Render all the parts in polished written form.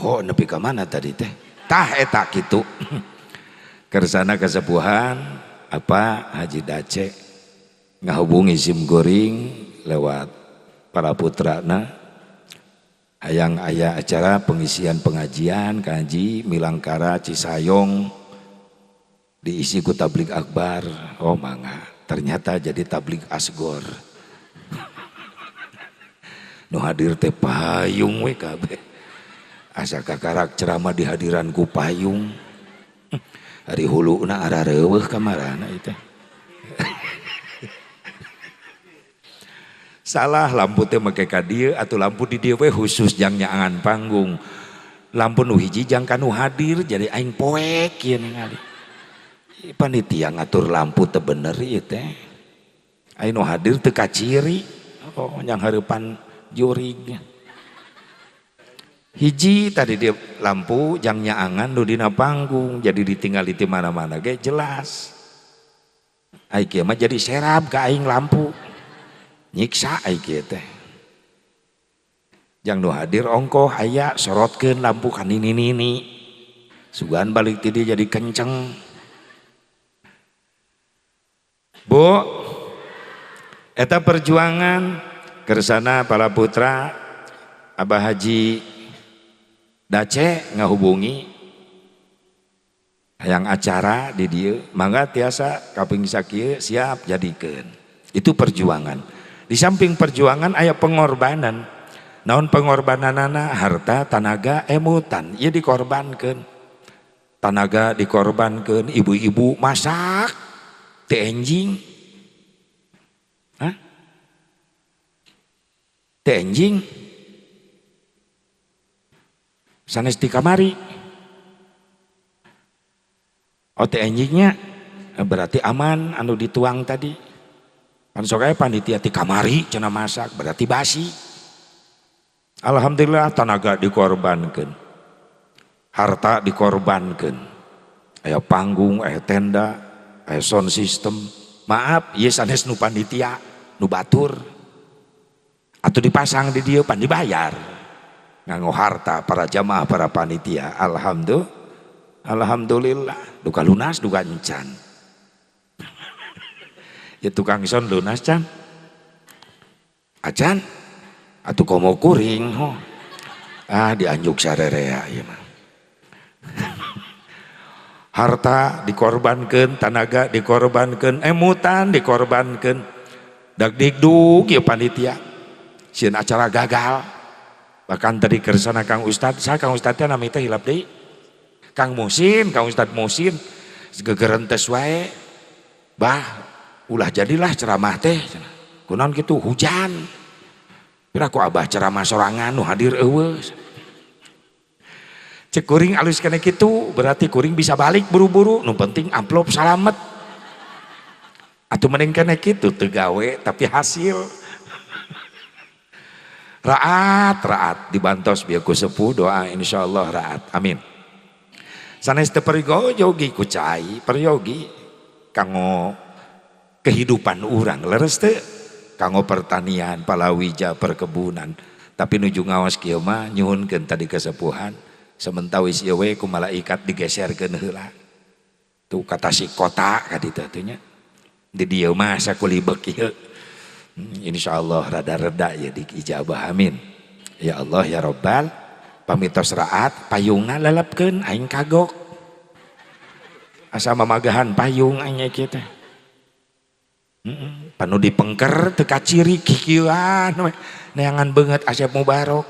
kok nepi ka mana tadi teh tah eta kitu. Kersana kesepuhan apa Haji Dace ngahubungi Sim Goring lewat para putrana hayang aya acara pengisian pengajian kaji Milangkara Cisayong diisi ku tablik akbar. Oh mangga ternyata jadi tablik asgor. Nu hadir teh payung we kabeh asa kakarak ceramah di hadiran ku payung. Hari huluna arah reueuh kamarana itu. Salah lampu teh make ka dieu atuh lampu di dieu we khusus jang nyaangan panggung. Lampu nu hiji jang kanu hadir jadi aing poek kieu ningali. Panitia ngatur lampu teu bener ieu teh. Aing nu hadir teu kaciri. Oh yang hareupan jurig. Hiji tadi dia lampu jang nyaangan nu dina panggung jadi ditinggali di mana-mana ge jelas. Ai kieu mah jadi serab ka aing lampu. Nyiksa ai kieu teh. Jang nu hadir ongkoh aya sorotkeun lampu ka nini-nini. Sugan balik ti dieu jadi kenceng. Bu, eta perjuangan kersana para putra Abah Haji Dace ngahubungi hayang acara di dieu mangga tiasa kaping sakieu siap jadikeun. Itu perjuangan. Di samping perjuangan aya pengorbanan. Naon pengorbananana? Harta, tanaga, emutan. Ieu dikorbankeun. Tanaga dikorbankeun, ibu-ibu masak teu enjing. Hah? Teu enjing. Sanes di kamari. Oh teh anjingnya berarti aman anu dituang tadi. Kan sok aya panitia di kamari cenah masak berarti basi. Alhamdulillah tenaga dikorbankeun. Harta dikorbankeun. Aya panggung, aya tenda, aya sound system. Maaf, ieu sanes nu panitia, nu batur. Atuh dipasang di dieu pan dibayar. Nganggo harta para jamaah para panitia. Alhamdulillah duka lunas duka encan. Ya tukang son lunas can acan atuh komo kuring ho dianjuk sarerea ieu mah. Harta dikorbankeun, tanaga dikorbankeun, emutan dikorbankeun. Dagdikduk ieu panitia sieun acara gagal. Bahkan tadi kersana Kang Ustad, saya Kang Ustadnya nami teh hilap deui. Kang Musin, Kang Ustad Musin, gegeren tes wae. Bah, ulah jadilah ceramah teh. Kunaon kitu hujan. Pira ku abah ceramah sorangan nu hadir eueuh. Cek kuring alus kene kitu, berarti kuring bisa balik buru-buru. Nu penting amplop salamet. Atuh mending kene kitu teu gawe tapi hasil. Raat dibantos biar ku sepuh doa insyaallah raat amin. Sanes teu peryogi ku cai peryogi kanggo kehidupan urang leres teu kanggo pertanian palawija perkebunan tapi nuju ngaos kieu mah nyuhunkeun tadi kesepuhan sementawis ieu we ku malaikat digeserkeun heula tuh kata si kota ka ditu teh nya di dieu mah sakulibek ieu. Insyaallah rada-reda ya diijabah amin. Ya Allah ya Rabbal pamitos raat payungna lelepkeun aing kagok. Asa mamagahan payung aing kieu teh. Panu dipengker teu kaciri kikieuan we. Neangan beungeut Asep Mubarok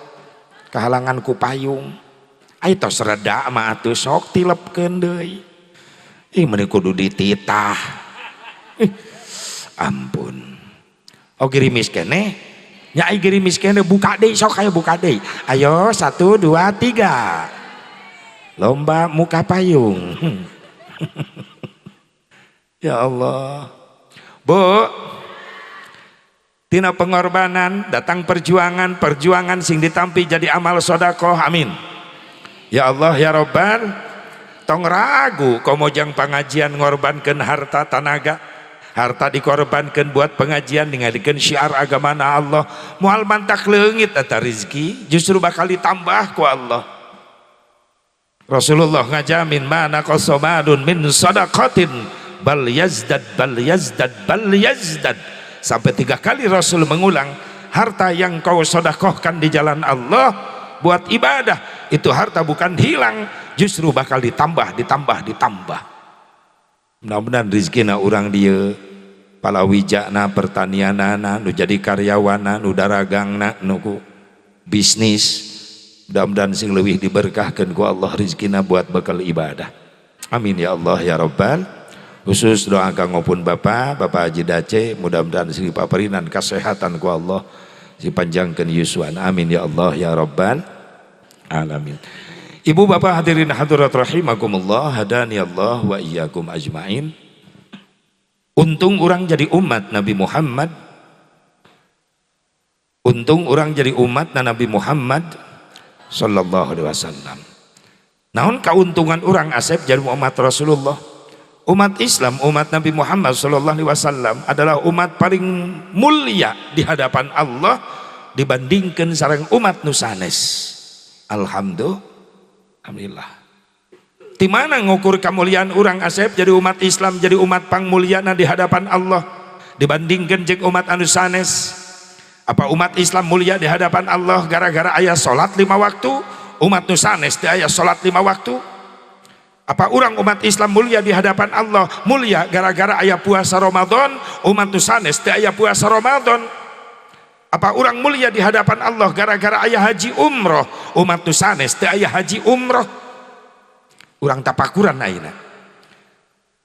kahalangan ku payung. Ai tos reda mah atuh sok tilepkeun deui. Ih meuni kudu dititah. Ampun. Oh gerimis kene nya ai gerimis kene buka deui sok aya buka deui ayo 1 2 3 lomba muka payung. Ya Allah Bu tina pengorbanan datang perjuangan sing ditampi jadi amal sedekah amin. Ya Allah ya Rabbal tong ragu komojang pengajian ngorbankeun harta tanaga. Harta dikorbankan buat pengajian ninggalikeun syiar agamana Allah moal mantak leungit eta rezeki justru bakal ditambah ku Allah. Rasulullah ngajamin mana qasamadun min sadaqatin bal yazdad bal yazdad bal yazdad, sampai 3 kali Rasul mengulang, harta yang kau sedekahkan di jalan Allah buat ibadah itu harta bukan hilang, justru bakal ditambah. Mudah-mudahan rizkina orang dia palawijana pertanianana nu jadi karyawana nu daragangna nu bisnis, mudah-mudahan sing leuwih diberkahkeun ku Allah rizkina buat bekal ibadah. Amin ya Allah ya Rabbal. Khusus doa kangopun Bapak Haji Dace, mudah-mudahan sing dipaparinan kesehatan ku Allah, dipanjangkeun yuswan. Amin ya Allah ya Rabbal alamin. Ibu bapak hadirin hadirat rahimakumullah, hadani Allah wa iyyakum ajmain. Untung orang jadi umat Nabi Muhammad. Untung orang jadi umat Nabi Muhammad sallallahu alaihi wasallam. Naon kauntungan orang asep jadi umat Rasulullah? Umat Islam, umat Nabi Muhammad sallallahu alaihi wasallam adalah umat paling mulia di hadapan Allah dibandingkan sareng umat nu sanes. Alhamdulillah. Di mana ngukur kemuliaan orang asep jadi umat Islam, jadi umat pangmuliana di hadapan Allah dibandingkan jeung umat anu sanes? Apa umat Islam mulia di hadapan Allah gara-gara aya salat 5 waktu? Umat nu sanes teh aya salat 5 waktu? Apa orang umat Islam mulia di hadapan Allah mulia gara-gara aya puasa Ramadan? Umat nu sanes teh aya puasa Ramadan? Apa orang mulia di hadapan Allah gara-gara aya haji umroh? Umat nu sanes teh aya haji umroh. Urang tapakuran ayeuna.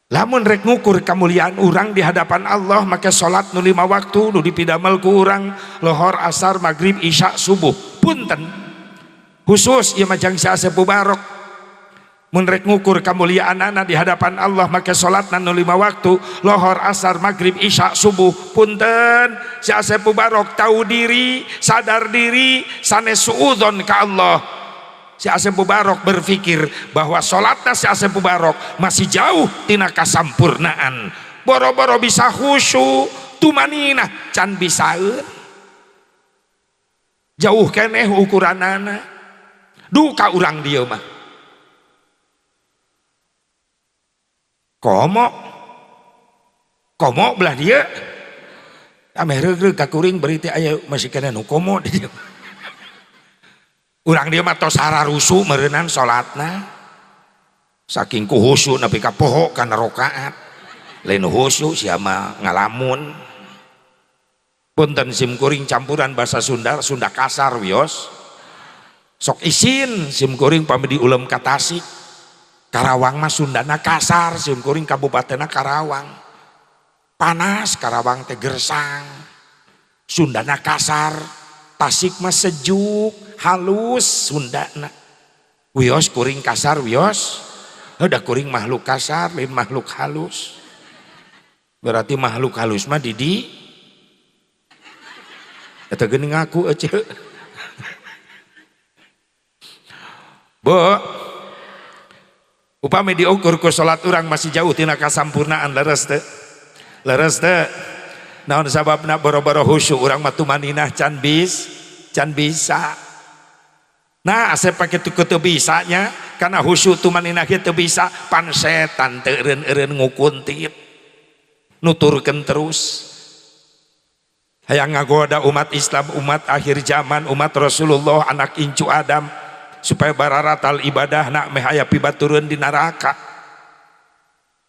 Lamun rek ngukur kemuliaan urang di hadapan Allah make salat nu 5 waktu nu dipidamel ku urang lohor, asar, maghrib, isya, subuh. Punten. Khusus ieu mah jang si Asep Mubarok. Mun rek ngukur kemuliaanana di hadapan Allah make salatna nu 5 waktu lohor, asar, maghrib, isya, subuh. Punten, si Asep Mubarok tahu diri, sadar diri, sanes suudzon ka Allah. Si Asep Mubarok berpikir bahwa salatna si Asep Mubarok masih jauh tina kasampurnaan. Boro-boro bisa khusyuk, tumaninah can bisaeun. Jauh keneh ukuranana. Duka urang dieu mah. Komo belah dia ame reug-reug ka kuring beriti aya masih kena nu komo di dieu. Urang dia mah tos hararusu meureunnan salatna saking kuhusu nepi ka poho kana rakaat lain husu sia mah ngalamun. Punten sim kuring campuran bahasa Sunda, Sunda kasar wios. Sok isin sim kuring pami di ulem ka Tasik. Karawang mah Sundana kasar, sim kuring kabupatenna Karawang. Panas Karawang teh gersang. Sundana kasar, Tasik mah sejuk, halus Sundana. Wios kuring kasar wios. Udah kuring makhluk kasar, lain makhluk halus. Berarti makhluk halus mah Didi. Eta geuning ngaku ece. Bo, upami diukur ku salat urang masih jauh tina kasampurnaan, leres teu? Leres teu? Naon sababna boro-boro khusyuk urang mah tumaninah can bisa. Nah, asep pake teu bisanya karena khusyuk tumaninah kieu teu bisa, pan setan teu eureun-eureun ngukuntit. Nuturkeun terus. Hayang ngagoda umat Islam, umat akhir zaman, umat Rasulullah, anak incu Adam supaya bararatal ibadah nak meh aya pibatureun di neraka.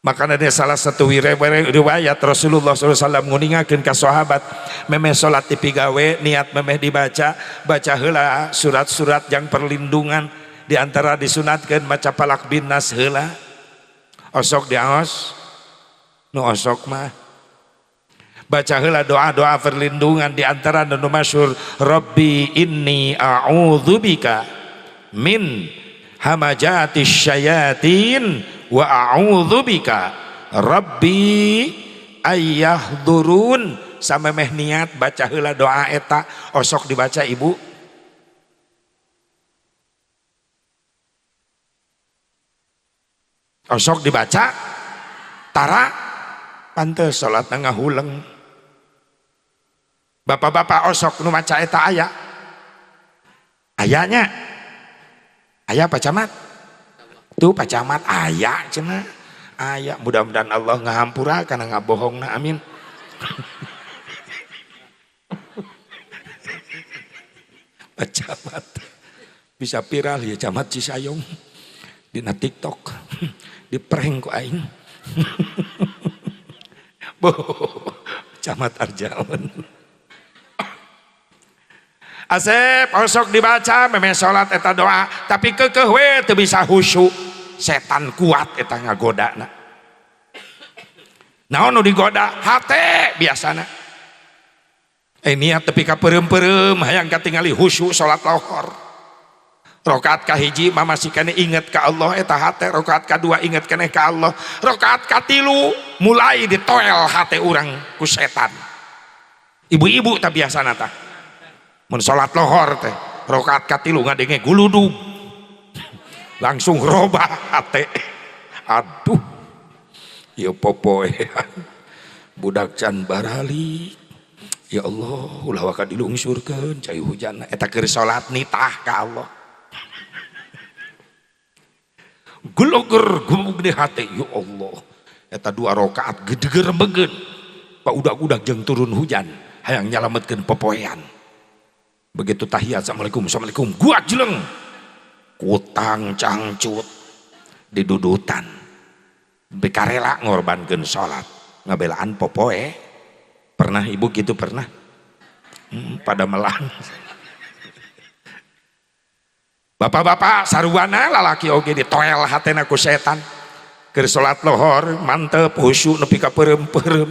Makanya ada salah satu riwayat Rasulullah SAW nguningakeun ka sahabat memeh salat ti pigawe niat memeh dibaca, baca heula surat-surat yang perlindungan, di antara disunatkeun maca Falaq bin Nas heula. Osok diaos nu osok mah baca heula doa-doa perlindungan, di antara nu masyhur Rabbi inni a'udzubika min hamajatis syayatin wa a'udzubika Rabbi ayyahdurun. Samemeh niat baca heula doa eta, osok dibaca ibu. Osok dibaca tara pantes salatna ngahuleng. Bapak-bapak osok nu maca eta aya ayanya aya apa camat tuh Pak Camat aya cenah aya mudah-mudahan Allah ngahampura karena ngabohongna amin. Pak Camat bisa viral ya Camat Cisayong dina TikTok di prank ku aing. Camat Arjaon. Asep osok dibaca meme salat eta doa tapi keukeuh we teu bisa khusyuk setan kuat eta ngagodana. Naon nu digoda hate biasana. Niat tepi ka peureum-peureum hayang katingali khusyuk salat lohor. Rakaat kahiji mamasikeun inget ka Allah eta hate, rakaat kadua inget keneh ka Allah, rakaat katilu mulai ditoel hate urang ku setan. Ibu-ibu tah biasana tah mun salat lohor teh rakaat katilu ngadenge guludug langsung robah hate. Aduh ya popoe budak can barali ya Allah ulah waka dilungsurkeun cai hujan eta keur salat nitah ka Allah. Geloger gumug di hati ya Allah eta 2 rakaat gedeger rembegeun pak udak-udak jeung turun hujan hayang nyalametkeun popoean. Begitu tahiyat assalamualaikum gua jeleng kutang cangcut didudutan bekarela ngorbankeun salat ngabelaan popoe. Pernah ibu gitu pernah? Pada melang. Bapak-bapak sarwana lalaki oge ditoel hatena ku setan keur salat lohor mantep khusyuk nepi ka peureum-peureum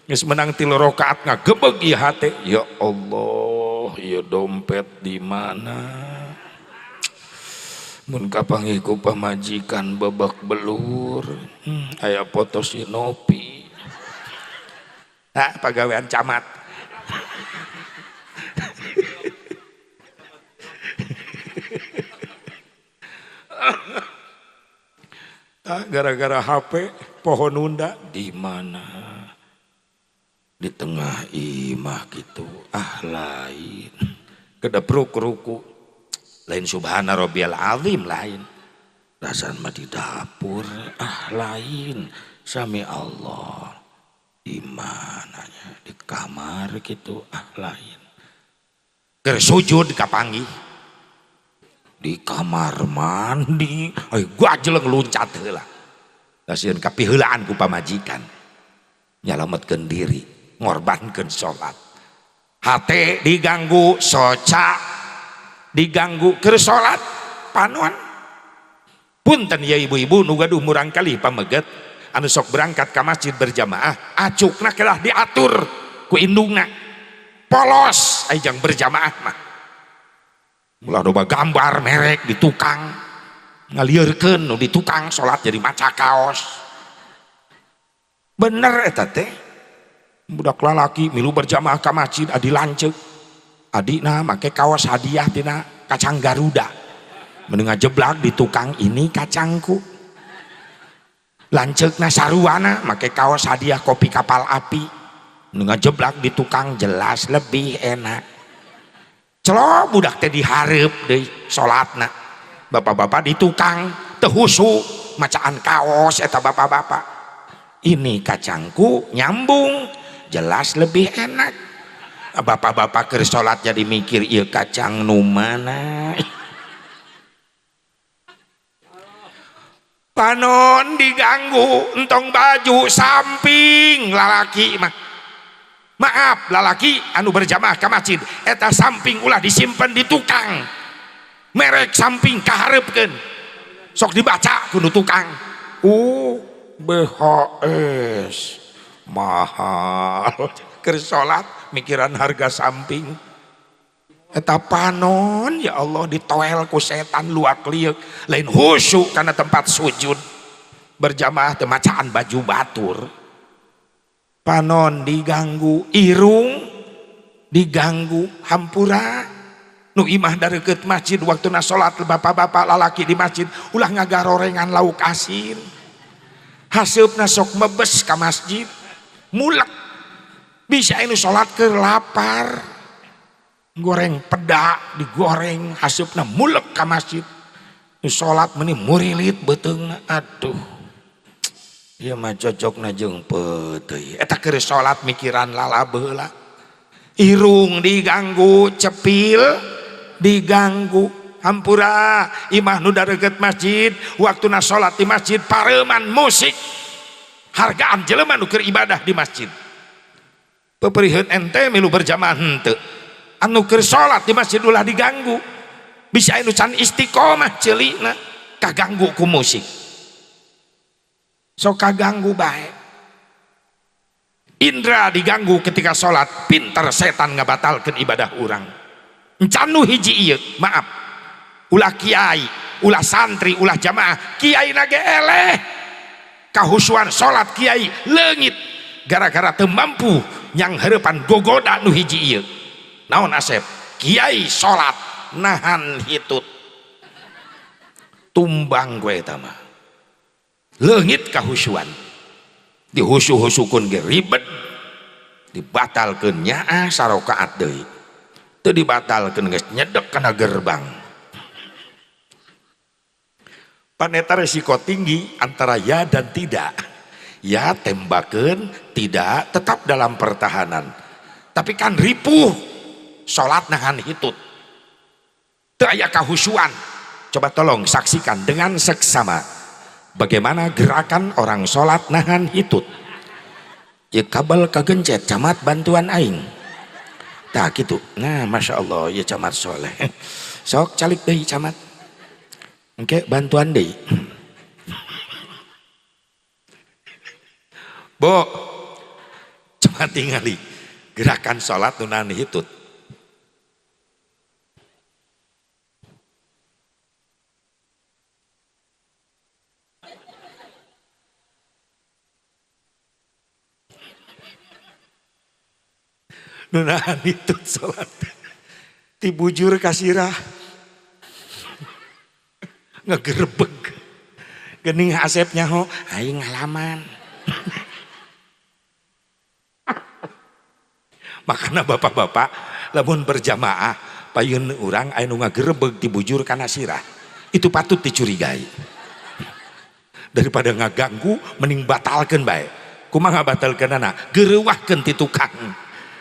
geus menang 3 rakaat ngagebeg ieu hate ya Allah ieu dompet di mana mun kapanggih ku pamajikan babak belur aya foto si Nopi pagawean camat. Gara-gara HP pohon unda di mana di tengah imah gitu lain kedepruk ruku lain subhana rabbiyal azim lain rasan mah di dapur lain sami Allah di mananya di kamar gitu lain keur sujud kapanggih di kamar mandi gua jeleng luncat heula dasieun kapiheulaan ku pamajikan nyalametkeun diri ngorbankeun salat hate diganggu soca diganggu keur salat panon punten ya ibu-ibu nu gaduh murang kali pameget anu sok berangkat ka masjid berjamaah acukna kedah diatur ku indungna polos ajang berjamaah mah ulah loba gambar merek di tukang ngalieurkeun nu di tukang salat jadi maca kaos bener eta teh budak lalaki milu berjamaah ka masjid adi lanceuk adina make kaos hadiah tina kacang Garuda mending ngajeblak di tukang ini kacangku lanceukna saruana make kaos hadiah kopi kapal api mending ngajeblak di tukang jelas lebih enak. Celo budak teh dihareup deui salatna bapak-bapak di tukang teu husu macaan kaos eta bapak-bapak ini kacangku nyambung jelas lebih enak bapak-bapak keur salat jadi mikir ieu kacang nu mana panon diganggu entong baju samping lalaki mah maaf lalaki anu berjamaah ke masjid eta samping ulah disimpan di tukang merek samping kaharepkeun sok dibaca kudu tukang BHS mahal keur salat mikiran harga samping eta panon ya Allah ditoel ku setan luak liuk lain khusyuk karena tempat sujud berjamaah teu macaan baju batur panon diganggu irung diganggu hampura nu imah dari ke masjid waktu na sholat bapak-bapak lalaki di masjid ulah ngagarorengan lauk asin hasilna sok mebes ka masjid mulek bisa ini sholat ke lapar goreng peda digoreng hasilna mulek ka masjid salat meni murilit beteungna. Aduh, ieu mah cocokna jeung peuteuy. Eta keur salat mikiran lalabeula. Irung diganggu, cepil diganggu. Hampura imah nu dareget masjid, waktuna salat di masjid pareuman musik. Hargaan jelema nu keur ibadah di masjid. Peperieun ente milu berjamaah henteu. Anu keur salat di masjid ulah diganggu. Bisa anu can istiqomah ceulina kaganggu ku musik. Sok kaganggu bae. Indra diganggu ketika salat, pinter setan ngabatalkeun ibadah urang. Encan nu hiji ieu, maaf. Ulah kiai, ulah santri, ulah jamaah, kiai na ge eleh. Kahusuan salat kiai leungit gara-gara teu mampu nyang hareupan gogoda nu hiji ieu. Naon Asep? Kiai salat nahan hitut. Tumbang gue eta mah. Leungit kahusuan. Dihusu-husukeun ge ribet. Dibatalkeun nyaah sarakaat deui. Teu dibatalkeun geus nyedek kana gerbang. Paneta resiko tinggi antara ya dan tidak. Ya tembakeun, tidak tetap dalam pertahanan. Tapi kan ripuh salat nahan hitut. Teu aya kahusuan. Coba tolong saksikan dengan seksama bagaimana gerakan orang salat nahan hitut. Ya kabel kagencet camat bantuan aing. Tah kitu. Nah, Masya Allah ya camat soleh. Sok calik deui camat. Engke bantuan deui. Bo, coba tingali gerakan salat nu nahan hitut. Nu nahan hitut salat. Tibujur kasirah. Ngegerebeg. Geuning Asep nyaho, aing ngalaman. Makanya bapak-bapak lamun berjamaah payun urang anu ngagerebeg dibujur kana sirah itu patut dicurigai. Daripada ngaganggu mending batalkeun bae. Kumaha batalkeunana? Geureuwahkeun ti tukang.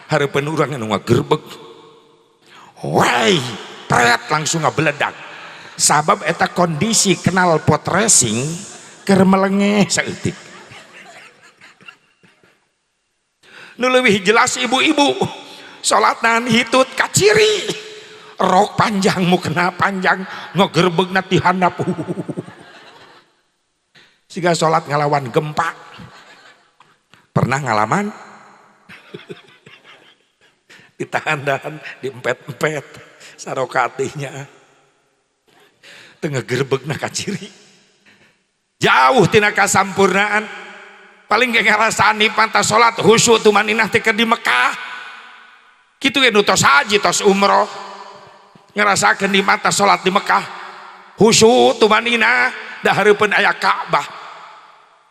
Hareupeun urang anu ngagerebeg. Wai, pret langsung ngabeledak. Sabab eta kondisi kenal pot racing keur melengeh saeutik. Nu leuwih jelas ibu-ibu salat nahan hitut kaciri rok panjang mukena panjang ngogerebegna ti handap siga salat ngalawan gempa. Pernah ngalaman? Ditahan-tahan diempet-empet sarokatinya teu ngagerebegna kaciri jauh tina kasampurnaan. Paling gak ngerasaan nih pantas sholat khusyuk tumaninah teh di Mekah kitu ge nu tos haji tos umroh ngerasakeun di mata sholat di Mekah khusyuk tumaninah da hareupeun aya Ka'bah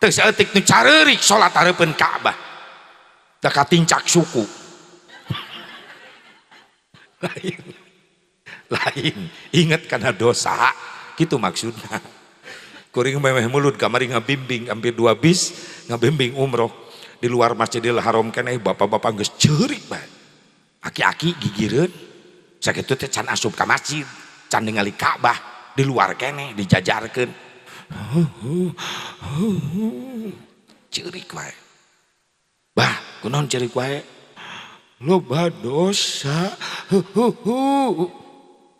teu saeutik nu careurik sholat hareupeun Ka'bah da katincak suku lain inget karena dosa gitu maksudnya. Kuring memeh mulut kamari ngabimbing hampir 2 bis ngabimbing umroh di luar Masjidil Haram keneh bapak-bapak geus ceurik bae. Aki-aki gigireun sakitu teh can asup ka masjid, can ningali Ka'bah di luar keneh dijajarkeun. Ceurik wae. Bah, kunaon ceurik wae? Loba dosa.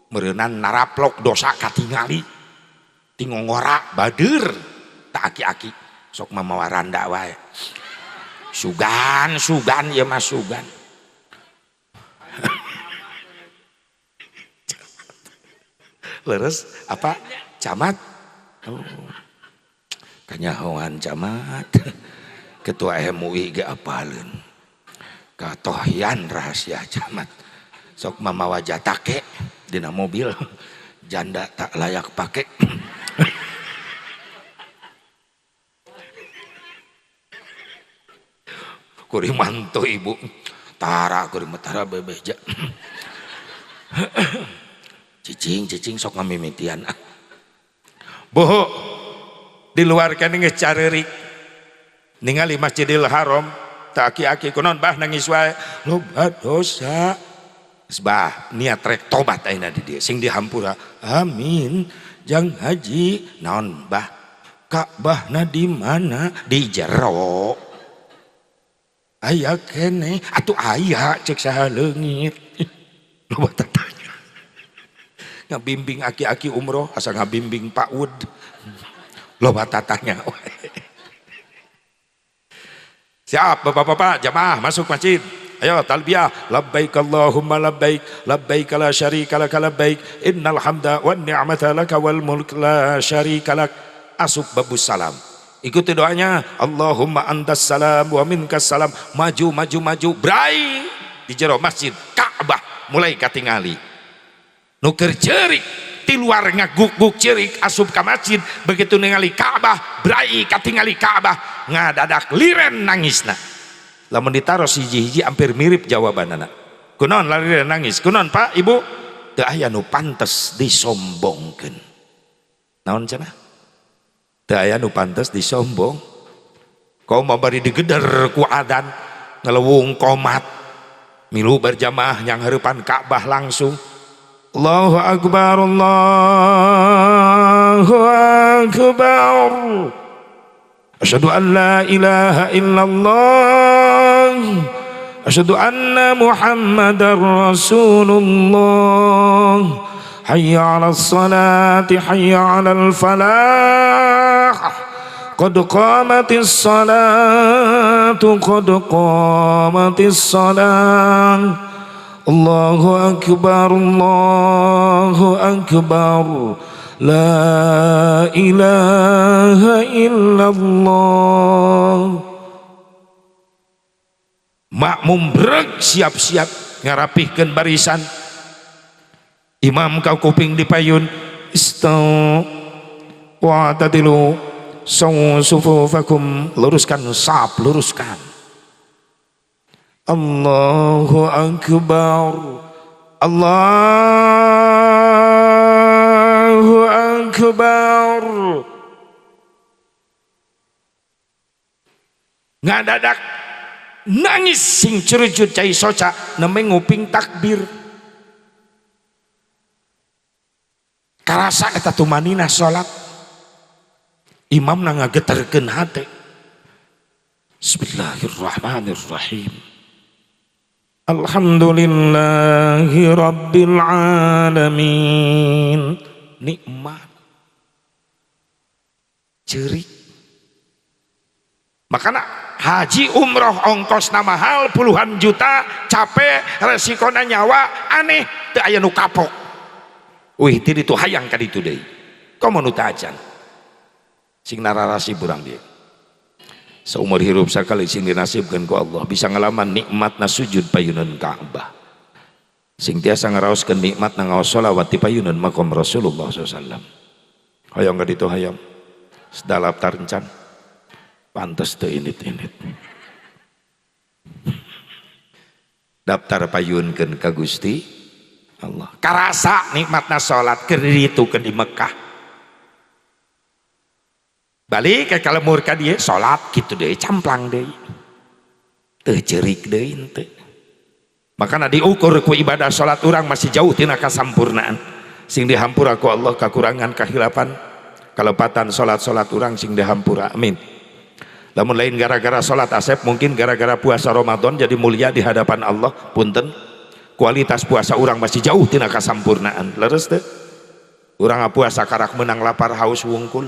Meureunan naraplok dosa katingali. Tingongora bader tak aki-aki sok mamawa randa wae sugan ya mas sugan leres apa camat oh. Kanyahoan camat ketua MUI ge apaleun katohian rahasia camat sok mamawa jatake dina mobil janda tak layak pakai. Kuring mantu ibu tara kuring tara bebeja cicing sok ngamimitian boho di luar kan geus carerik ningali Masjidil Haram tak aki-aki kunaon bah nangis wae loba dosa bah niat rek tobat ayeuna di dieu sing dihampura amin jang haji naon bah Ka'bahna di mana di jero aya kene atuh aya cek saha leungit loba tanya ngabimbing aki-aki umroh asa ngabimbing Pak Ud loba tatanya siap bapak-bapak jamaah masuk masjid ayo talbiyah labbaik Allahumma labbaik labbaik la syarika lak labbaik innal hamda wan ni'mata lak wal mulk la syarika lak asub babus salam ikuti doanya Allahumma antas salam wa minkas salam maju maju maju brai di jero masjid Ka'bah mulai katingali nu keur ceurik ti luar ngaguk-guk ceurik asup ka masjid begitu ningali Ka'bah brai katingali Ka'bah ngadadak liren nangisna lamun ditaros hiji-hiji hampir mirip jawabanana kunaon liren nangis kunaon Pak Ibu teu aya nu pantes disombongkeun naon cenah teu aya nu pantes disombong kau mau bari digeder ku adan ngelewung komat milu berjamaah yang hareupan Ka'bah langsung Allahu Akbar Allahu Akbar asyhadu an la ilaha illallah asyhadu anna Muhammadar Rasulullah hayya 'alas salati hayya 'alal falah qad qamatis salatu qad qamatis salah Allahu Akbar la ilaha illallah makmum breg siap-siap ngarapihkeun barisan imam kau kuping dipayun istaw wa tadilu sufufakum luruskan saf luruskan Allahu Akbar Allahu Akbar ngadadak nangis sing curujut cai soca nemeng nguping takbir karasa eta tumanina salat imam na ngageterkeun hate Bismillahirrahmanirrahim Alhamdulillahi Rabbil Alamin nikmat cerik makanya haji umroh ongkosna mahal puluhan juta capek resikonya nyawa aneh teu aya nu kapok wih ti ditu hayang ka ditu deui komo nu taacan sing nararasi burang dia seumur hirup sakali sing dinasibkeun ku Allah bisa ngalaman nikmatna sujud payunan Ka'bah sing tiasa ngaraoskeun nikmatna ngaos sholawat ti payunan makom Rasulullah SAW hayang ka ditu hayang sedalap tarencan pantes teu init-init daftar payunkeun ka Gusti Allah karasa nikmatna salat keur ditukeun di Mekah balik ke kalemur ka dieu salat kitu deui camplang deui teu ceurik deui henteu makana diukur ku ibadah salat urang masih jauh tina kasampurnaan sing dihampura ku Allah kakurangan kahilapan kalepatan salat-salat urang sing dihampura amin lamun lain gara-gara salat asep mungkin gara-gara puasa Ramadan jadi mulia di hadapan Allah punten kualitas puasa urang masih jauh tina kasampurnaan leres teu urang puasa karak menang lapar haus wungkul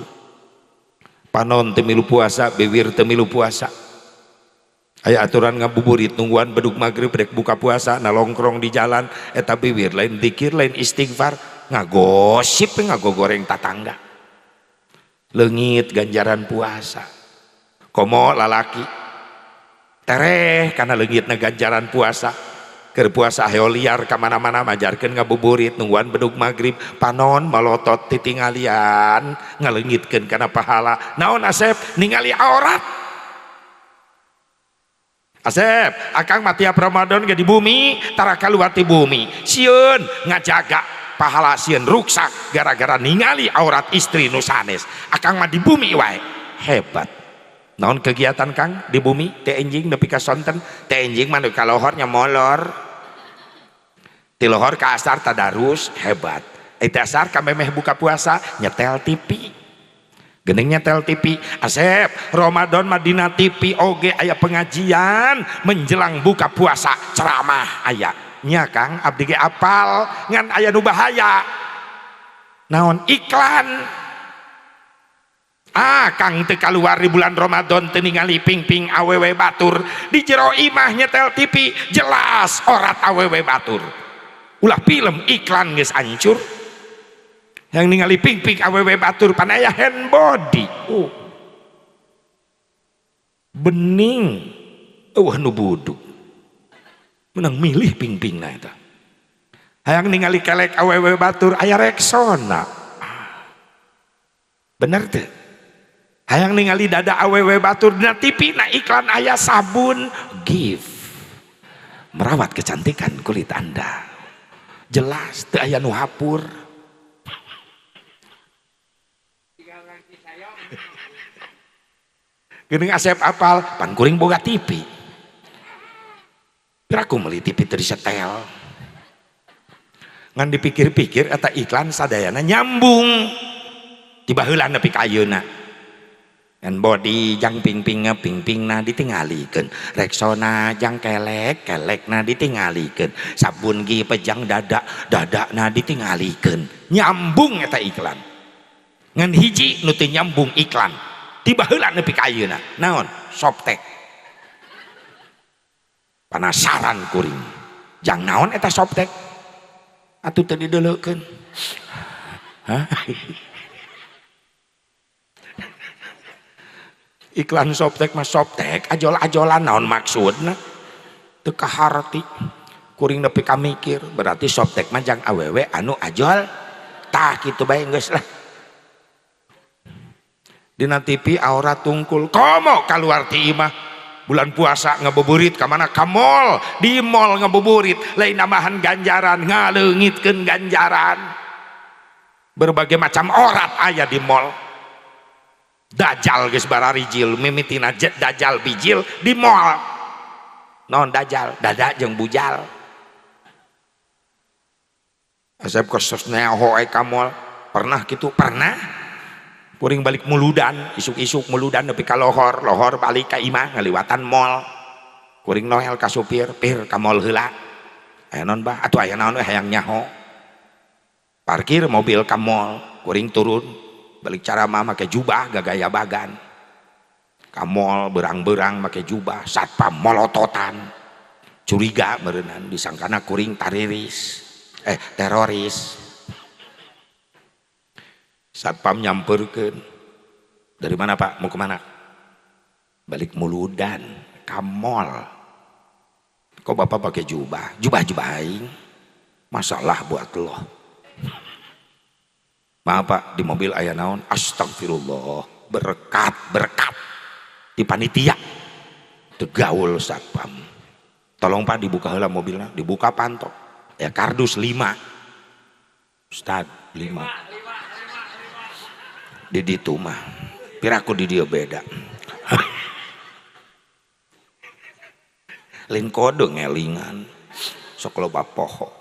panon temilu puasa bibir temilu puasa aya aturan ngabuburit nungguan beduk maghrib rek buka puasa nalongkrong di jalan eta bibir lain zikir lain istighfar ngagosip ngagogoreng tatangga leungit ganjaran puasa komo lalaki tereh karena leungitna ganjaran puasa keur puasa heo liar kamana-mana majarkeun ngabuburit nungguan bedug maghrib panon malotot titingalian ngaleungitkeun kana pahala naon Asep ningali aurat Asep akang mah tiap Ramadan ge di bumi tara kaluar ti bumi sieun ngajaga pahala sieun ruksak gara-gara ningali aurat istri nu sanes. Akang mah di bumi wae hebat. Naon kegiatan Kang di bumi teh enjing nepi ka sonten, teh enjing mah ka lohornya molor, ti lohor ka asar tadarus hebat. Eta asar ka memeh buka puasa nyetel TV, geuning nyetel TV. Asep Ramadan Madinah TV oge aya pengajian menjelang buka puasa ceramah aya nya Kang abdi ge apal ngan aya nu bahaya naon iklan. Kang teu kaluar di bulan Ramadan teu ningali ping-ping awewe batur di jero imah nyetel TV jelas orat awewe batur. Ulah film iklan geus hancur. Yang ningali ping-ping awewe batur pan aya hand body. Bening nu buduk menang milih ping-pingna eta. Hayang ningali kelek awewe batur aya Rexona. Bener teu? Hayang ningali dada awewe batur dina TV na iklan aya sabun Give. Merawat kecantikan kulit Anda. Jelas teu aya nu hapur. Geuning Asep apal pan kuring boga TV. Piraku meuli TV teu disetel. Ngan dipikir-pikir eta iklan sadayana nyambung. Tiba heula nepi ka ayeuna. Ngan body jang ping-pingna ping-pingna ditingalikeun. Rexona jang kelek-kelekna ditingalikeun. Sabun Gi pejang dadana ditingalikeun. Nyambung eta iklan. Ngan hiji nu teu nyambung iklan. Tiba heula nepi ka ayeuna. Naon? Softtek. Penasaran kuring. Jang naon eta softtek? Atuh teu dideleukeun. Hah? Iklan softtek mah softtek ajol-ajolan naon maksudna? Teu kaharti. Kuring nepi ka mikir, berarti softtek mah jang awewe anu ajol. Tah kitu bae geus lah. Dina TV aurat tungkul komo kaluar ti imah bulan puasa ngabuburit ka mana ka mall, di mall ngabuburit lain nambahan ganjaran ngaleungitkeun ganjaran. Berbagai macam orat aya di mall. Dajal geus bararijil mimitina dajal bijil di mall. Naon dajal? Dada jeung bujal. Asep kos neho ka mall. Pernah kitu? Pernah. Kuring balik muludan, isuk-isuk muludan nepi ka lohor balik ka imah ngaliwatan mall. Kuring noel ka supir, "Pir ka mall heula." Aya naon bah? Atuh aya naon we hayang nyaho. Parkir mobil ka mall, kuring turun balik cara mah make jubah gagaya bagan. Ka mall berang-berang make jubah, satpam molototan. Curiga meureunana disangkana kuring teroris. Satpam nyamperkeun. Dari mana Pak? Mau kemana? Balik muludan, ka mall. Kok Bapak pakai jubah? Jubah aing. Masalah buat lo. Maaf Pak, di mobil aya naon? Astagfirullah. Berkat. Di panitia. Tegaul satpam. Tolong Pak dibuka heula mobilnya. Dibuka pantok. Ya kardus 5. Ustad 5. Di ditu mah piraku di dia beda. Lain kode ngelingan sok loba poho.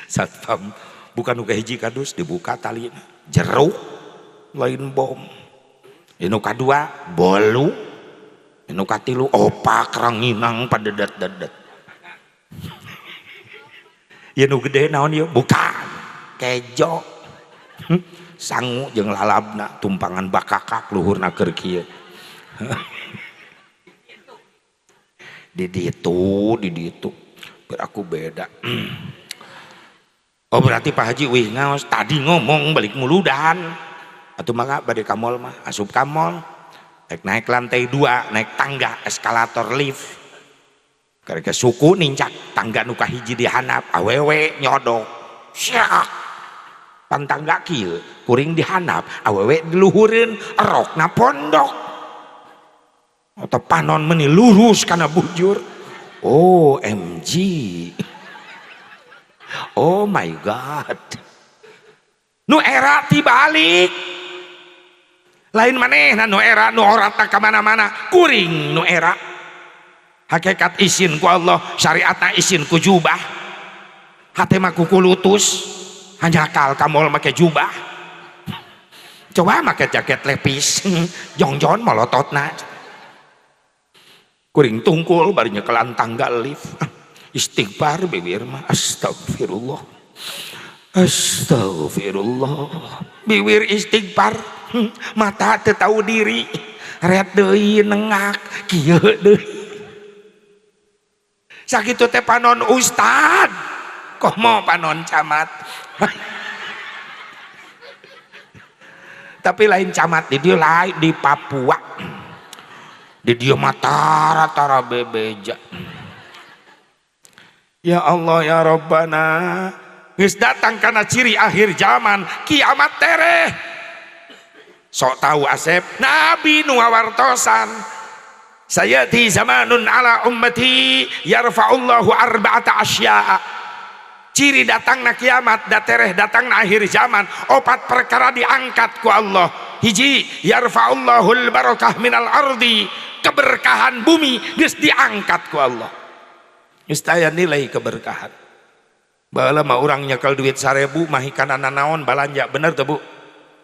Satpam bukan uga hiji kadus dibuka tali jeruk lain bom. Inu kadua bolu. Inu katilu opak ranginang padedet-dedet. Ya nu gede naon ieu? Bukan kejo. Sangu jeung lalabna tumpangan bakakak luhurna keur kieu. Di ditu beraku beda. Oh berarti Pak Haji wih ngaos tadi ngomong balik muludan. Atuh mangga bade ka mall mah asup ka mall. Naik lantai 2 naik tangga eskalator lift. Karena suku nincak tangga nuka hiji dihanap awewe nyodok syak pantangga kieu kuring dihanap awewe diluhureun erokna pondok atau panon meni lurus kana bujur OMG, oh my god, nu era tibalik lain manehna, nu era nu orata kemana-mana kuring nu era hakikat isin ku Allah, syariatna isin ku jubah, hati mah kuku lutus hanya kal kamol make jubah, coba make jaket lepis jongjon molototna kuring tungkul barinya kelan tangga lift istighfar bibir mah astagfirullah astagfirullah bibir istighfar mata teu tahu diri red deui nengak kieu deui sakitu teh panon ustad kok mau panon camat tapi lain camat di dia lain di Papua di dia mata tara bebeja. Ya Allah ya Rabbana, geus datang karena ciri akhir zaman kiamat tereh. Sok tahu Asep Nabi nu ngawartosan sayati zamanun ala ummati yarfa'ullahu arba'ata asya'a, ciri datangna kiamat da tereh datangna akhir zaman opat perkara diangkat ku Allah. Hiji yarfa'ullahul barakah minal ardi, keberkahan bumi geus diangkat ku Allah, geus aya nilai keberkahan. Baheula mah urang nyekel duit 1000 mah hikanana naon balanja bener teu Bu,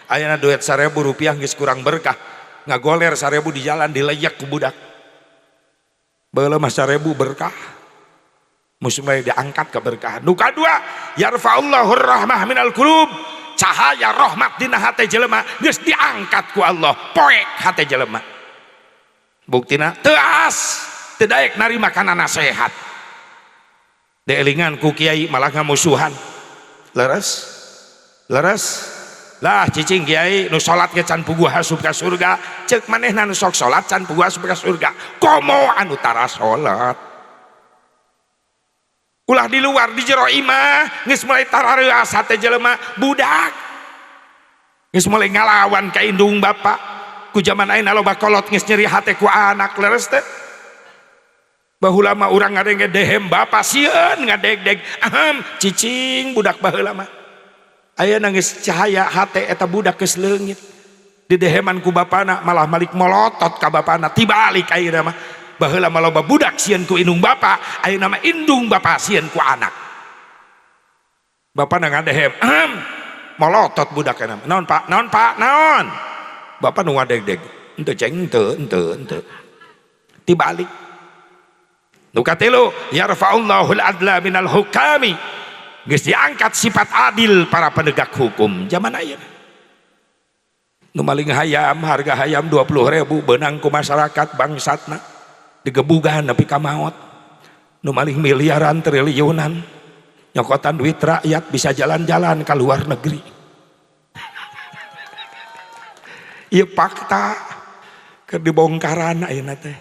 ayeuna duit 1000 rupiah geus kurang berkah, ngagoler 1000 di jalan dileyek ku budak. Baheula mah 1000 berkah, musmai diangkat keberkahan. Nu kadua yarfa'ullahur rahmah minal qulub, cahaya rahmat dina hate jelema geus diangkat ku Allah, poek hate jelema. Buktina teas teu daek narima kana nasihat, deelingan ku kiai malah ngamusuhan, leres leres lah cicing kiai nu salat ge can puguh asup ka surga, ceuk manehna nu sok salat can puguh asup ka surga, komo anu tara salat ulah di luar di jero imah geus mulai tarareas hate jelema budak, geus mulai ngalawan ka indung bapa. Ku zaman ayeuna loba kolot geus nyeri hate ku anak, leres teh baheula mah urang ngadenge dehem bapa sieun ngadeg-deg ahem cicing budak baheula mah ayeuna geus cahaya hate eta budak geus leungit di deheman ku bapana malah malik molotot ka bapana, tibalik ayeuna mah baheula mah loba budak sieun ku indung bapa, ayeuna mah indung bapa sieun ku anak. Bapana ngadehem ahem molotot budak kana, naon Pak naon Pak naon, bapak nu ngadeg-deg henteu ceng henteu tibalik. Nu katilu yarfa'ullahul adla minal hukami, geus diangkat sifat adil para penegak hukum zaman ayeuna. Nu maling hayam harga hayam 20.000 beunang ku masyarakat bangsatna digebugan nepi ka maot. Nu maling miliaran triliunan nyokotan duit rakyat bisa jalan-jalan ka luar negeri. Ieu fakta keur dibongkaran ayeuna teh.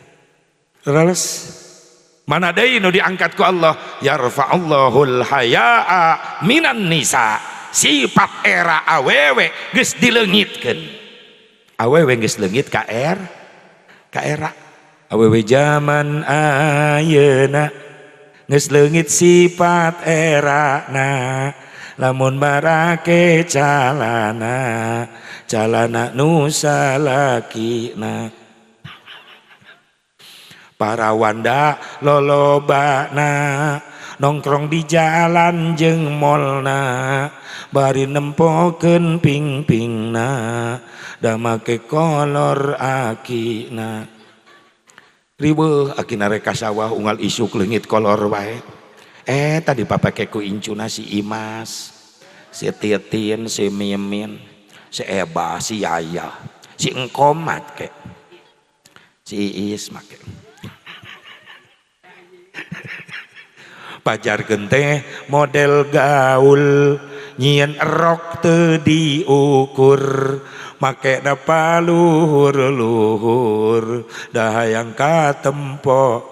Terus mana deui nu diangkat ku Allah, yarfa'ullahul haya'a minan nisa, sifat era awewe geus dileungitkeun. Awewe geus leungit ka era. Awewe zaman ayeuna geus leungit sifat erana, lamun marake calana nu salakina. Para wanda lolobana nongkrong di jalan jeung molna, bari nempokeun ping-pingna da make kolor akina. Riweuh akina rek ka sawah unggal isuk leungit kolor wae. Tadi papake ku incuna si Imas, si Titin, si Mimin, si Eba, si Yaya, si Engkom make, si Iis make. Pajar gente model gaul nyieun rok teu diukur, make da paluhur-luhur da hayang katempo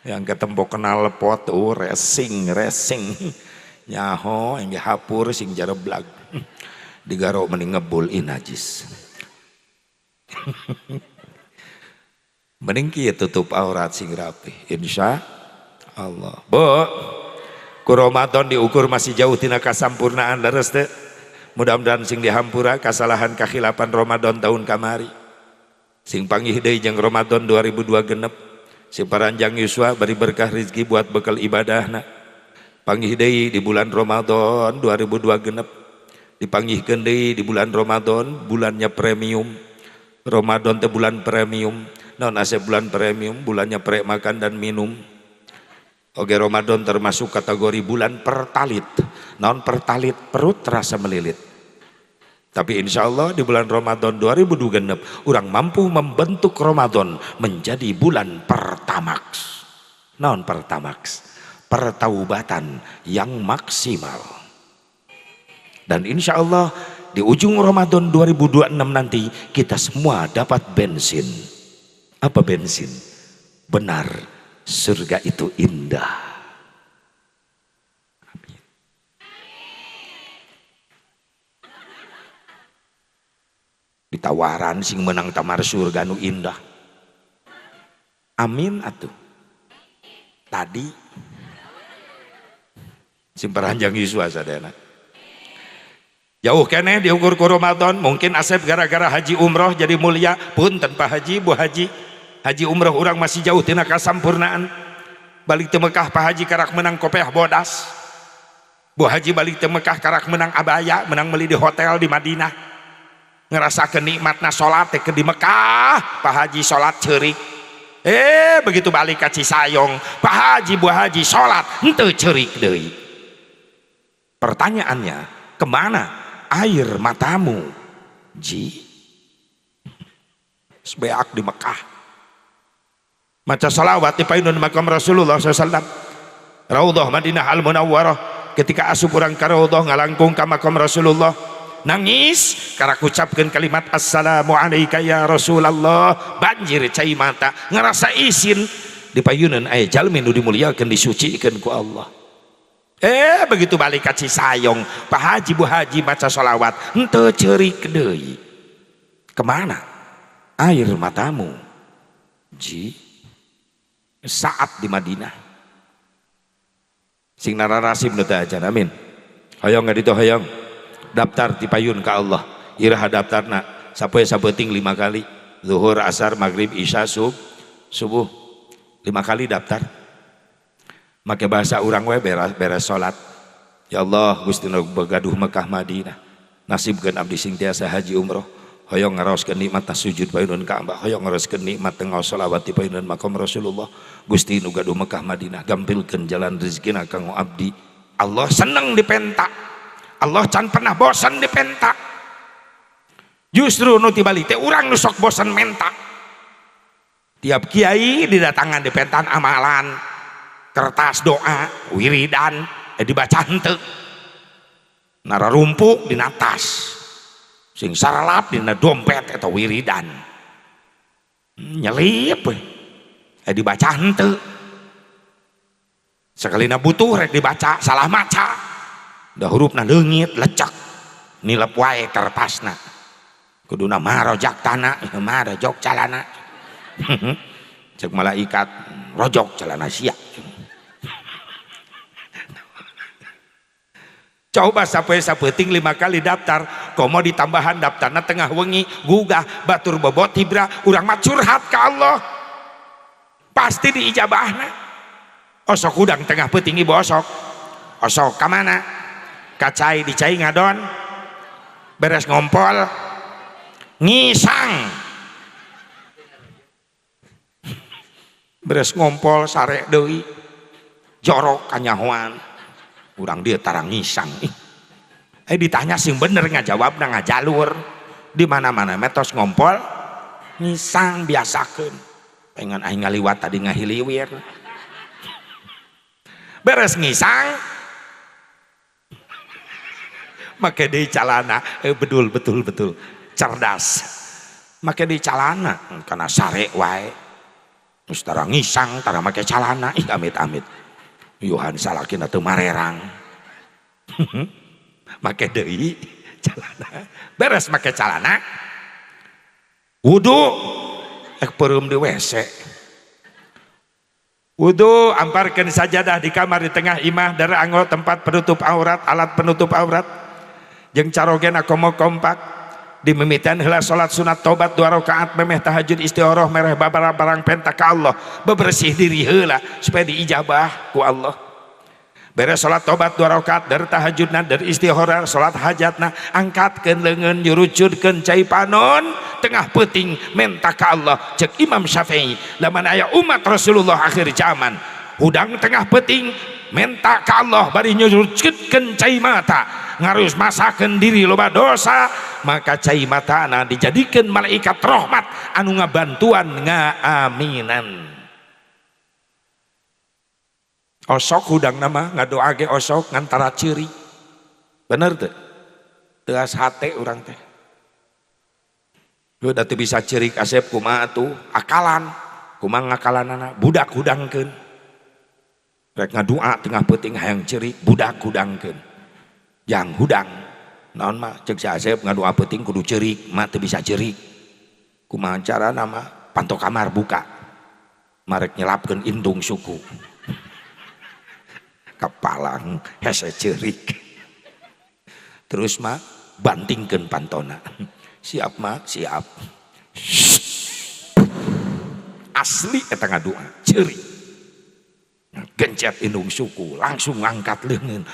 yang ketempo kenal pot racing nyaho yang dihapur sing jareblag digaro mending ngebul najis. Mending kieu tutup aurat sing rapi insya Allah. Bu, ku Ramadan diukur masih jauh tina kasampurnaan leres teu. Mudah-mudahan sing dihampura kasalahan kakhilapan Ramadan tahun kamari. Sing panggih deui jeung Ramadan 2002 genep. Sing paranjang yuswa beri berkah rezeki buat bekal ibadahna. Panggih deui di bulan Ramadan 2002 genep. Dipanggihkeun deui di bulan Ramadan, bulannya premium. Ramadan teh bulan premium. Naon ase bulan premium? Bulannya pre makan dan minum. Oke, Ramadan termasuk kategori bulan pertalit. Naon pertalit? Perut terasa melilit. Tapi insya Allah di bulan Ramadan 2026 orang mampu membentuk Ramadan menjadi bulan pertamax. Naon pertamax? Pertaubatan yang maksimal. Dan insya Allah di ujung Ramadan 2026 nanti kita semua dapat bensin. Apa bensin? Benar, surga itu indah. Ditawaran sing menang tamar surga nu indah. Amin atuh. Tadi simperanjang Yuswa sadayana. Jauh kene diukur ku Ramadan, mungkin Asep gara-gara haji umroh jadi mulia pun tanpa haji bu haji. Haji umroh orang masih jauh tina kasampurnaan. Balik teu Mekah Pak Haji karak menang kopiah bodas. Bu haji balik teu Mekah karak menang abaya, menang meuli di hotel di Madinah. Ngerasakeun nikmatna salat teh di Mekah Pak Haji salat ceurik. Begitu balik ka Cisayong Pak Haji Bu Haji salat henteu ceurik deui. Pertanyaannya, kemana air matamu? Ji sebeak di Mekah maca salawat di painun makam Rasulullah SAW Raudhah Madinah Al-Munawwarah. Ketika asup urang ka Raudhah ngalangkung ka makam Rasulullah, nangis karak ucapkeun kalimat assalamu alayka ya Rasulullah, banjir cai mata ngerasa isin di payunan aya jalmi nu dimuliakeun disucikeun ku Allah. Begitu balik ka Cisayong Pak Haji Bu Haji maca sholawat henteu ceurik deui. Kemana air matamu? Ji saat di Madinah sing nararasim nu teh ajan. Amin. Hoyong ngaditu hoyong daftar ti payun ka Allah. Iraha daftarna sapoe sabeting 5 kali, zuhur asar maghrib isya subuh 5 kali daftar. Make bahasa urang we beres salat. Ya Allah Gusti nu begaduh Mekah Madinah, nasibkeun abdi sing tiasa haji umroh. Hoyong ngaraoskeun nikmat sujud payunan Ka'bah, hoyong ngaraoskeun nikmat tengah sholawat di payunan makam Rasulullah. Gusti nu gaduh Mekah Madinah, gampilkeun jalan rezekina kanggo abdi. Allah seneng dipenta. Allah can pernah bosan dipenta. Justru nu tibalik teh urang nu sok bosan menta. Tiap kiai didatangan dipentan amalan, kertas doa, wiridan, dibaca henteu. Nararumpuk dina tas, sing saralap dina dompet atau wiridan. Nyelip we, dibaca henteu. Sakalina butuh rek dibaca, salah maca. Da hurufna leungit, lecek, nilep wae kertasna. Kuduna marojak tanah, marojok calana. Cek malaikat rojok calana sia. Coba sampai sabeting 5 kali daftar, komo ditambahan daftarna tengah wengi gugah batur bobot hibra urang mah curhat ka Allah. Pasti diijabahna. Osok udang tengah peuting ibu osok. Osok ka mana? Kacai dicai ngadon. Beres ngompol ngisang. Beres ngompol sare deui. Jorok kanyahoan. Urang dia tarang ngisang. Ditanya sing bener ngajawabna ngajalur. Di mana-mana metos ngompol ngisang biasakeun. Pengen aing ngaliwat tadi ngahiliwir. Beres ngisang make deui calana. Betul cerdas. Make deui calana kana sare wae. Terus tarang ngisang tarang make calana. Amit-amit. Yohan salakina teu marerang. Make deui calana. Beres make calana wudu peureum di WC. Wudu amparkeun sajadah di kamar di tengah imah dari anggo tempat penutup aurat, alat penutup aurat. Jeung carogena komo kompak dimimitian heula salat sunat tobat 2 rakaat memeh tahajud istikharah mereh barang penta ka Allah bebersih diri heula supaya diijabah ku Allah. Beres salat tobat 2 rakaat dari tahajudna dari istikharah salat hajatna angkatkeun leungeun nyurucudkeun cai panon tengah peuting menta ka Allah. Cek Imam Syafi'i lamun aya umat Rasulullah akhir zaman hudang tengah peuting menta ka Allah bari nyurucudkeun cai mata ngarus masakeun diri loba dosa maka cai matana dijadikeun malaikat rahmat anu ngabantuan ngaaminan. Osok hudang nama ngadoa ge osok ngantara ciri bener teu teu as hate urang teh udah teu bisa ciri asep kumaha atuh akalan kumaha ngakalanana budak hudangkeun rek ngadoa tengah peuting hayang ciri budak hudangkeun jang hudang naon mah cek si asep ngadoa peuting kudu ceurik mah teu bisa ceurik kumaha carana mah panto kamar buka marek nyelapkeun indung suku kapalang hese ceurik terus mah bantingkeun pantona siap mah siap asli eta ngadoa ceurik gencet indung suku langsung ngangkat leungeun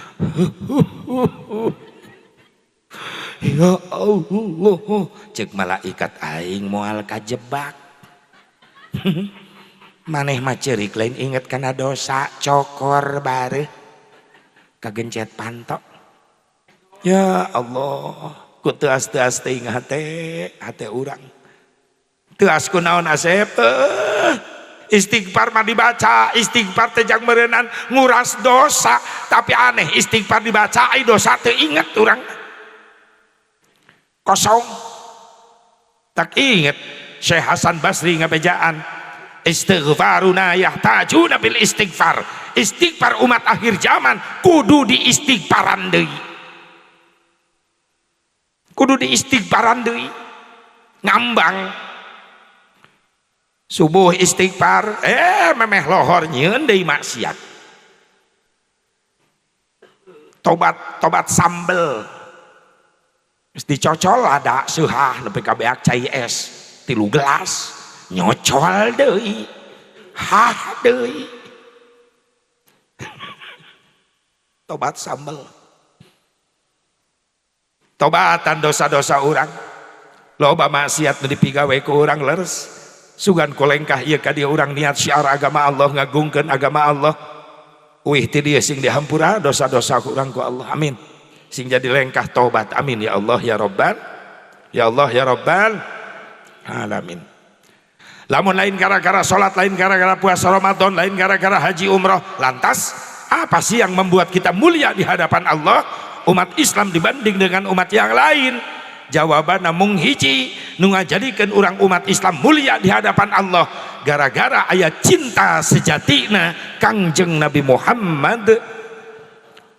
ya Allah cek malaikat aing moal kajebak maneh mah ceurik lain inget kana dosa cokor bareh kagencet pantok ya Allah ku teu as teuing hate urang teu as kunaon asep istighfar mah dibaca istighfar teh jang meureunnan nguras dosa tapi aneh istighfar dibaca ai dosa teu inget urang kosong tak inget Syekh Hasan Basri ngabejaan istighfaruna yahtajuna bil istighfar istighfar umat akhir zaman kudu diistighfaran deui ngambang subuh istighfar memeh lohor nyieun deui maksiat tobat sambel geus dicocol ada seunghah nepi ka beak cai es 3 gelas nyocol deui hah deui tobat sambel tobatan dosa-dosa urang loba maksiat nu dipigawe ku urang leres sugan kolengkah ieu ka dieu urang niat syiar agama Allah ngagungkeun agama Allah uih ti dieu sing dihampura dosa-dosa ku urang ku Allah amin sing jadi lengkah tobat amin ya Allah ya Rabbal ya Allah ya Rabbal alamin. Lamun lain gara-gara sholat, lain gara-gara puasa Ramadan, lain gara-gara haji umroh, lantas apa sih yang membuat kita mulia di hadapan Allah umat Islam dibanding dengan umat yang lain? Jawabanna mung hiji nu ngajadikeun urang umat Islam mulia di hadapan Allah gara-gara aya cinta sejatina Kangjeng Nabi Muhammad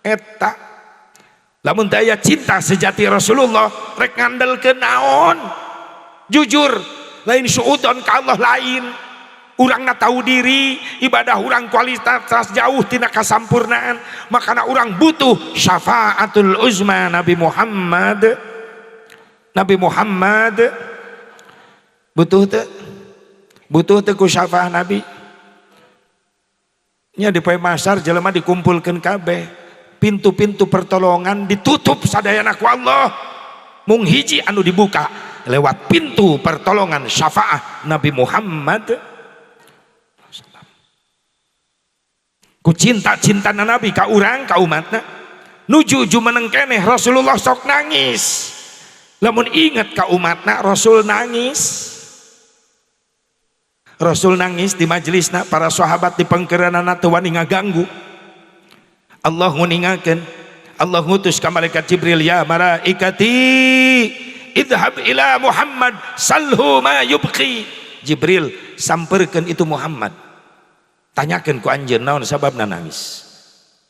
eta. Lamun teu aya cinta sejati Rasulullah rek ngandelkeun naon? Jujur lain suudon ka Allah lain urangna tahu diri ibadah urang kualitas jauh tina kasampurnaan makana urang butuh syafaatul uzma Nabi Muhammad butuh teu ku syafaah Nabi nya di poe mahsyar jelema dikumpulkeun kabeh pintu-pintu pertolongan ditutup sadayana ku Allah mung hiji anu dibuka lewat pintu pertolongan syafaah Nabi Muhammad ku cinta-cintana Nabi ka urang ka umatna nuju meneng keneh Rasulullah sok nangis lamun inget ka umatna Rasul nangis di majelisna para sahabat di pengkeranana teu wani ngaganggu Allah nguningakeun Allah ngutus ka malaikat Jibril ya malaikati idhab ila Muhammad salhu ma yubqi Jibril samperkeun itu Muhammad tanyakeun ku anjeun naon sababna nangis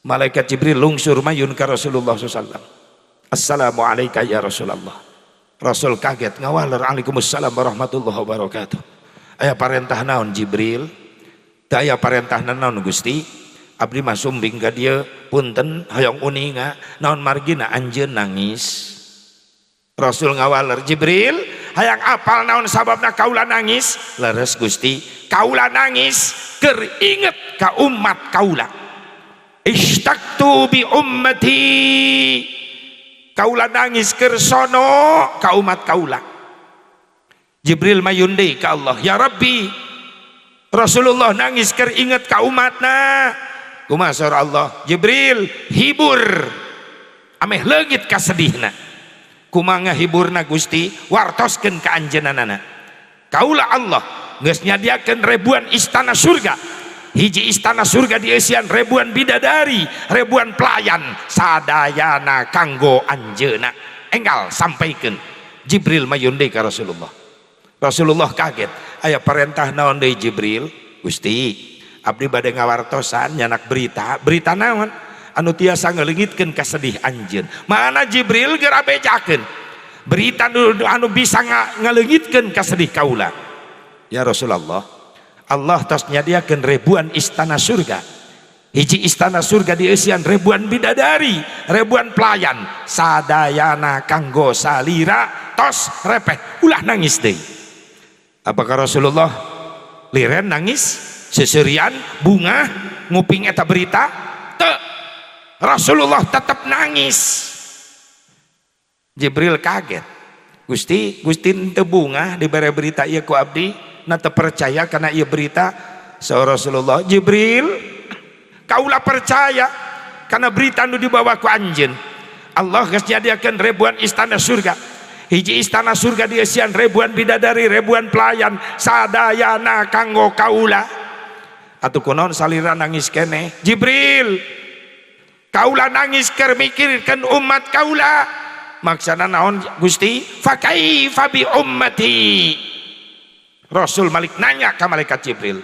malaikat Jibril lungsur mayun ka Rasulullah SAW assalamu alayka ya Rasulullah Rasul kaget ngawaler alaikumussalam warahmatullahi wabarakatuh aya parentah naon Jibril? Teu aya parentah naon Gusti? Abdi mah sumbing ka dieu, punten hoyong uninga, naon margina anjeun nangis. Rasul ngawaler, Jibril, hayang apal naon sababna kaula nangis? Leres Gusti, kaula nangis keur inget ka umat kaula. Ishtaqtu bi ummati. Kaula nangis keur sono ka umat kaula. Jibril mayundi ka Allah, ya Rabbi, Rasulullah nangis keur inget ka umatna. Kumaha sar Allah, Jibril hibur ameh leungit ka sedihna. Kumaha ngahiburna Gusti? Wartoskeun ka anjeunana. Kaula Allah geus nyadiakeun ribuan istana surga. Hiji istana surga dieusian ribuan bidadari, ribuan pelayan, sadayana kanggo anjeunna. Enggal sampaikeun. Jibril mayundi ka Rasulullah. Rasulullah kaget, aya perintah naon deui Jibril? Gusti, abdi bade ngawartosan nyanak berita. Berita naon? Anu tiasa ngeleungitkeun ka sedih anjeun. Mana Jibril geura bejakeun berita anu bisa ngaleungitkeun ka sedih kaula. Ya Rasulullah, Allah tos nyadiakeun ribuan istana surga. Hiji istana surga dieusian ribuan bidadari, ribuan pelayan, sadayana kanggo salira, tos repeh ulah nangis deui. Apakah Rasulullah liren nangis, seserian, bunga, nguping eta berita? Teu. Rasulullah tetap nangis. Jibril kaget. Gusti teu bunga dibere berita ieu ku abdi, na teu percaya kana ieu berita. Saur Rasulullah, Jibril, kaulah percaya karena berita anu dibawa ku anjeun. Allah geus nyadiakeun ribuan istana surga. Hiji istana surga dieusian ribuan bidadari, ribuan pelayan, sadayana kanggo kaula. Atuh kunaon salira nangis keneh? Jibril, kaula nangis keur mikirkeun umat kaula. Maksana naon Gusti? Fakaifa bi ummati. Rasul Malik nanya ke malaikat Jibril,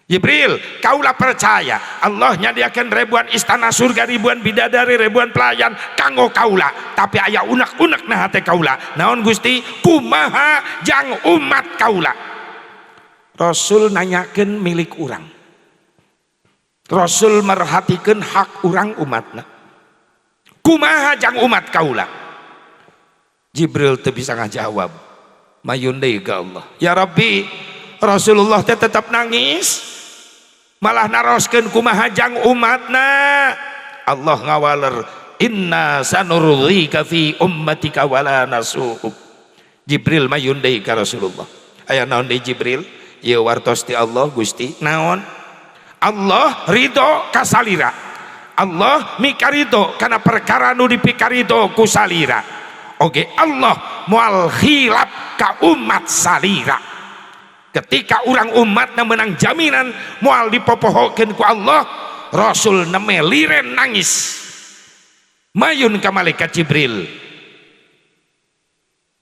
Jibril, kaulah percaya Allah nyadiakeun ribuan istana surga, ribuan bidadari, ribuan pelayan kanggo kaula, tapi aya unek-unek na hate kaula. Naon Gusti? Kumaha jang umat kaula? Rasul nanyakeun milik urang. Rasul merhatikeun hak urang umatna. Kumaha jang umat kaula? Jibril teu bisa ngajawab. Mayun deui ka Allah, ya Rabbi, Rasulullah teh tetap nangis, malah naroskeun kumaha jang umatna. Allah ngawaler, inna sanurdzika fi ummatika wala nasu'uk. Jibril mayun deui ka Rasulullah, aya naon deui Jibril? Ieu wartos ti Allah Gusti. Naon? Allah ridho ka salira. Allah mikarido kana perkara nu dipikarido ku salira. Oke, Allah moal khilaf ka umat salira. Ketika orang umatna menang jaminan moal dipopohokeun ku Allah, Rasul neme liren nangis. Mayun ka malaikat Jibril,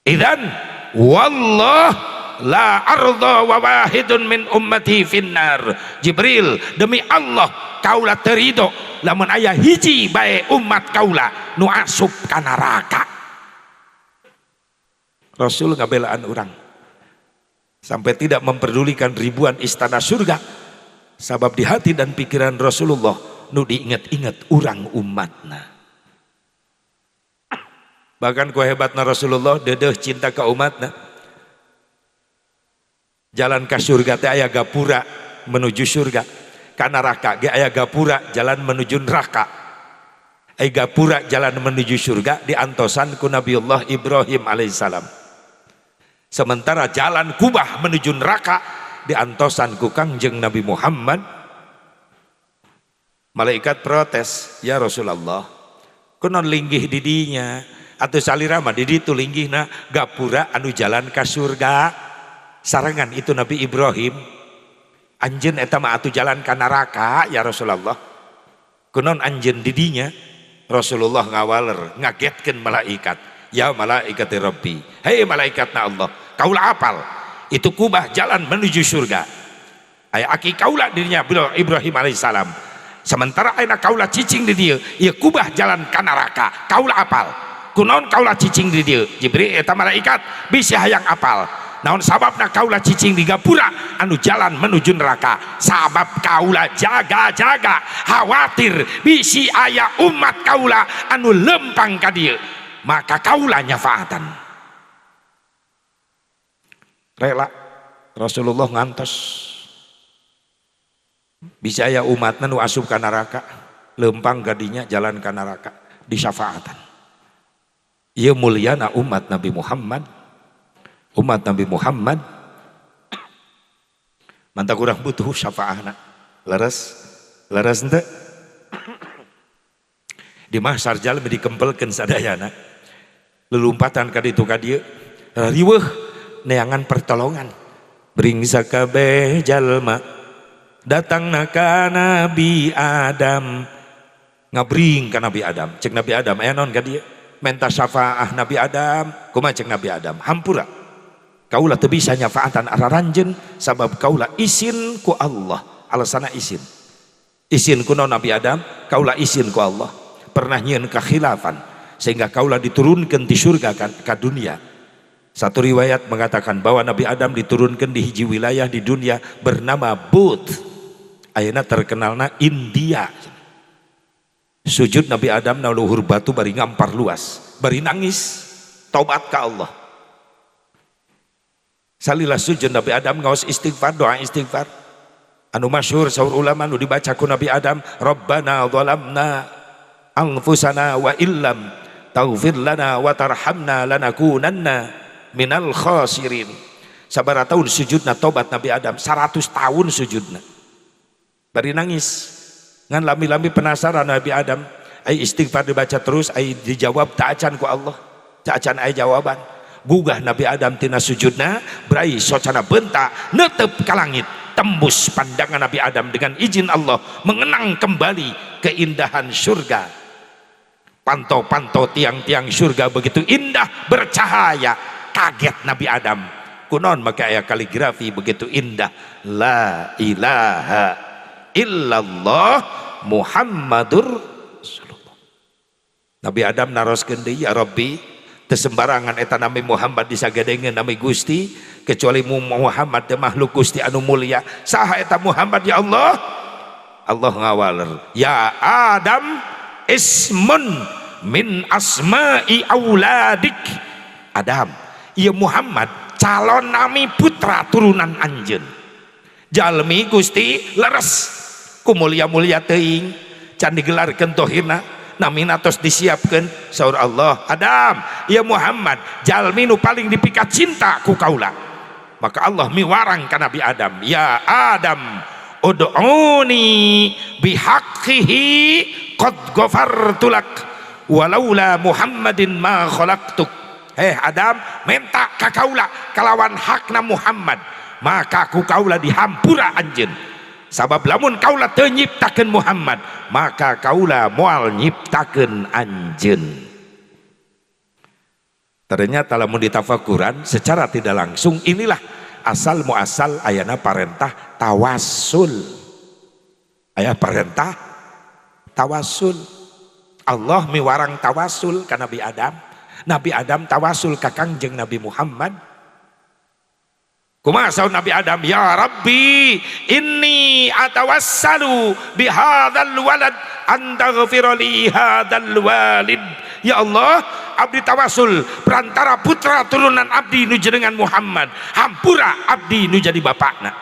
idzan wallah la arda wa wahidun min ummati finnar. Jibril, demi Allah kaula terido lamun aya hiji bae umat kaula nu asup ka neraka. Rasul ngabelaan orang sampai tidak memperdulikan ribuan istana surga, sabab di hati dan pikiran Rasulullah nu diingat-ingat orang umatna. Bahkan ku hebatna Rasulullah dedeh cinta ke umatna. Jalan ke surga teh aya gapura menuju surga, ka neraka ge aya gapura jalan menuju neraka. Aya gapura jalan menuju surga diantosan ku Nabiullah Ibrahim alaihissalam. Sementara jalan kubah menuju neraka diantosan ku Kangjeng Nabi Muhammad. Malaikat protes, ya Rasulullah, kunaon linggih didinya atuh salira mah di ditu linggihna gapura anu jalan ka surga. Sarangan itu Nabi Ibrahim, anjeun eta mah atuh jalan ka neraka ya Rasulullah. Kunaon anjeun didinya? Rasulullah ngawaler ngagetkeun malaikat, ya malaikat Rabbi, hei malaikatna Allah, kaulah apal itu kubah jalan menuju surga. Aya aki kaulah dirinya Ibrahim alaihissalam. Sementara aina kaulah cicing di dieu, ieu kubah jalan ka neraka. Kaulah apal. Kunaon kaulah cicing di dieu? Jibril eta malaikat bisa hayang apal. naon sababna kaula cicing di gapura anu jalan menuju neraka, sabab kaula jaga-jaga khawatir bisi aya umat kaula anu lempang ka dieu, maka kaula nyafaatan. Rela Rasulullah ngantos bisa aya umat nu asup ka neraka, lempang gadinya jalan ka neraka di syafaatan. Ieu mulyana umat Nabi Muhammad, umat Nabi Muhammad mantap kurang butuh syafaatna. Leres henteu di mahsyar jalmi dikempelkeun sadayana lelumpatan ka ditu ka dieu riweuh neangan pertolongan bring sakabeh jalma datangna ka Nabi Adam, ngabring ka Nabi Adam. Cek Nabi Adam aya naon ka dieu minta syafaah Nabi Adam, kumaha cek Nabi Adam, hampura kaula teu bisa nyafaatan araranjeun sabab kaula izin ku Allah. Alasana izin ku Nabi Adam, kaula izin ku Allah pernah nyieun kekhilafan sehingga kaula diturunkan di surga ke dunia. Satu riwayat mengatakan bahwa Nabi Adam diturunkan di hiji wilayah di dunia bernama Bud, ayeuna terkenalna India. Sujud Nabi Adam na luhur batu bari ngampar luas, bari nangis taubat ka Allah. Salilah sujud Nabi Adam ngaos istighfar, doa istighfar anu masyhur saur ulama anu dibaca ku Nabi Adam, Rabbana zalamna anfusana wa illam taghfir lana wa tarhamna lanakunanna minal khasirin. Sabaraha tahun sujudna tobat Nabi Adam, 100 tahun sujudna bari nangis ngan lami-lami penasaran Nabi Adam. Ai istighfar dibaca terus, ai dijawab tak acan ku Allah, tak acan ai jawaban. Gugah Nabi Adam tina sujudna, berai socana benta netep ka langit, tembus pandangan Nabi Adam dengan izin Allah mengenang kembali keindahan surga. Pantau-pantau tiang-tiang surga begitu indah bercahaya, kaget Nabi Adam. Kunon maka aya kaligrafi begitu indah, la ilaha illallah Muhammadur Rasulullah. Nabi Adam naroskeun deui, ya Rabbi teu sembarangan eta nami Muhammad disagadengeun nami Gusti, kecuali Muhammad teh makhluk Gusti anu mulia. Saha eta Muhammad ya Allah? Allah ngawaler, ya Adam ismun min asma'i auladik. Adam, ieu Muhammad calon nami putra turunan anjeun. Jalmi Gusti leres ku mulia-mulia teuing can digelarkeun tohirna namina tos disiapkeun saur Allah, Adam ya Muhammad jalmi nu paling dipikat cinta ku kaula. Maka Allah miwarang ka Nabi Adam, ya Adam ud'uni bihaqqihi qad ghafartu lak walaula Muhammadin ma khalaqtuk. Adam, minta ka kaula kalawan hakna Muhammad maka ku kaula dihampura anjeun. Sabab lamun kaula teu nyiptakeun Muhammad maka kaula moal nyiptakeun anjeun. Ternyata lamun ditafakuran secara tidak langsung inilah asal muasal ayana parentah tawassul. Aya parentah tawassul. Allah miwarang tawassul ka Nabi Adam. Nabi Adam tawassul ka Kangjeng Nabi Muhammad. Kumaha saur Nabi Adam, ya Rabbi inni atawassalu bihadzal walad antaghfira li hadzal walid. Ya Allah, abdi tawasul perantara putra turunan abdi nu jenengan Muhammad, hampura abdi nu jadi bapakna.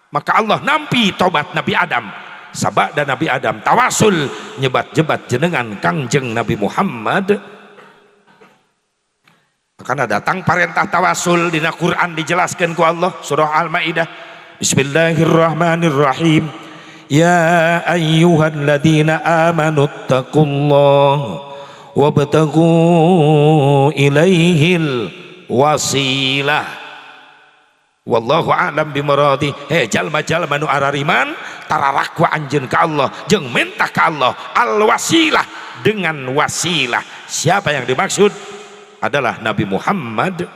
Maka Allah nampi tobat Nabi Adam. Sabada Nabi Adam tawasul nyebat-jebat jenengan Kangjeng Nabi Muhammad. Karena datang perintah tawasul dina Quran dijelaskan ku Allah surah Al-Maidah. Bismillahirrahmanirrahim. Ya ayyuhalladzina amanu taqullaha wabtaghu ilaihil wasilah wallahu a'lam bimaradi. Jalma-jalma nu arariman tararakwa anjeun ka Allah jeung minta ka Allah al wasilah dengan wasilah. Siapa yang dimaksud? Adalah Nabi Muhammad.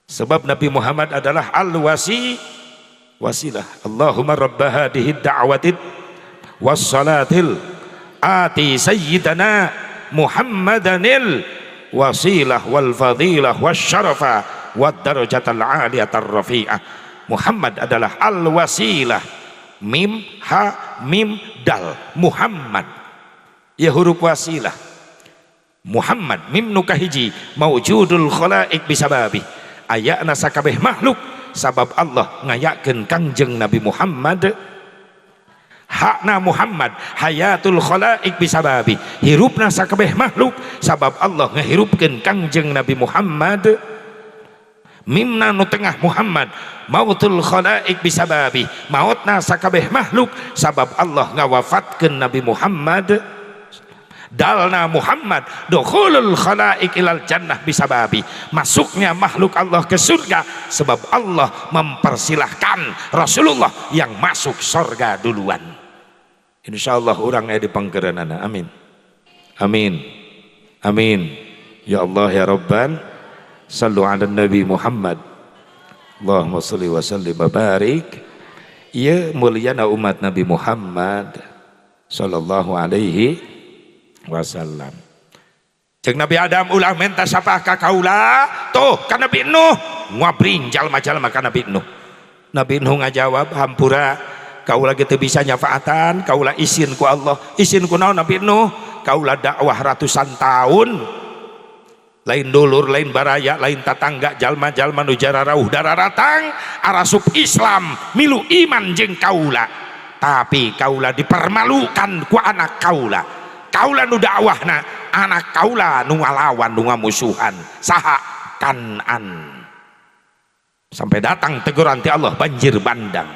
Sebab Nabi Muhammad adalah wasilah. Allahumma rabba hadhihi da'watid wassalatil ati sayyidana Muhammadanil wasilah wal fadilah wasyarafa wad darajatal 'aliyatar rafi'ah. Muhammad adalah al-wasilah. Mim ha mim dal, Muhammad ya huruf wasilah. Muhammad mim nu kahiji maujudul khalaik bisababi, ayana sakabeh makhluk sabab Allah ngayakeun Kangjeng Nabi Muhammad. Hakna Muhammad hayatul khalaik bisababi, hirupna sakabeh makhluk sabab Allah ngahirupkeun Kangjeng Nabi Muhammad. Mimna nu tengah Muhammad mautul khalaik bisababi, mautna sakabeh makhluk sabab Allah ngawafatkeun Nabi Muhammad. Dalna Muhammad dukhulul khalaik ilal jannah bisababi, masuknya makhluk Allah ke surga sebab Allah mempersilahkan Rasulullah yang masuk surga duluan. Insyaallah urangnya di panggeranana. Amin amin amin ya Allah ya Rabban. Sallu ala Nabi Muhammad. Allahumma salli wa sallim wa barik. Ya muliana umat Nabi Muhammad sallallahu alaihi wasallam. Cek Nabi Adam ulah menta sapah ka kaula tuh ka Nabi Nuh ngabring jalma-jalma ka Nabi Nuh. Nabi Nuh ngajawab hampura kaula ge teu bisa nyafaatan, kaula izin ku Allah. Izin ku naon Nabi Nuh? Kaula dakwah ratusan tahun, lain dulur, lain baraya, lain tatangga, jalma-jalma nu jararauh dararatang arasup Islam milu iman jeung kaula, tapi kaula dipermalukan ku anak kaula. Kaula nu dakwahna, anak kaula nu ngalawan, nu ngamusuhan. Saha? Kanan. Sampai datang teguran ti Allah banjir bandang.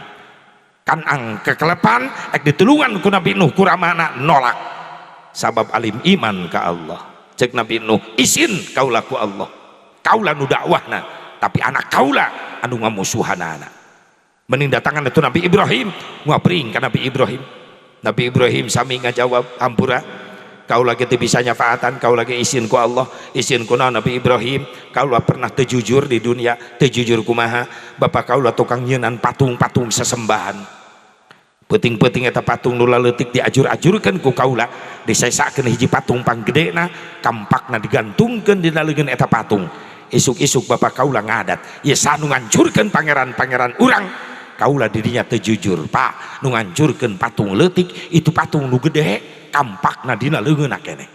Kanang kekelepan ek ditulungan ku Nabi Nuh kuramana nolak sabab alim iman ka Allah. Cek Nabi Nuh izin kaula ku Allah, kaula nu dakwahna tapi anak kaula anu ngamusuhanana. Mending datangan itu Nabi Ibrahim ngapring ka Nabi Ibrahim. Nabi Ibrahim sami ngajawab hampura kaula ge teu bisa nyafaatan, kaula ge izin ku Allah. Izin ku Nabi Ibrahim, kaula pernah teu jujur di dunia. Teu jujur kumaha? Bapak kaula tukang nyeunan patung-patung sesembahan. Peting-peting eta patung nu leutik diajur-ajurkeun ku kaula, disesakeun hiji patung panggedena, kampakna digantungkeun dina leungeun eta patung. Isuk-isuk bapak kaula ngadat, ye sanu ngancurkeun pangeran-pangeran urang. Kaula dirinya teu jujur, Pak, nu ngancurkeun patung leutik itu patung nu gede, kampakna dina leungeunna keneh.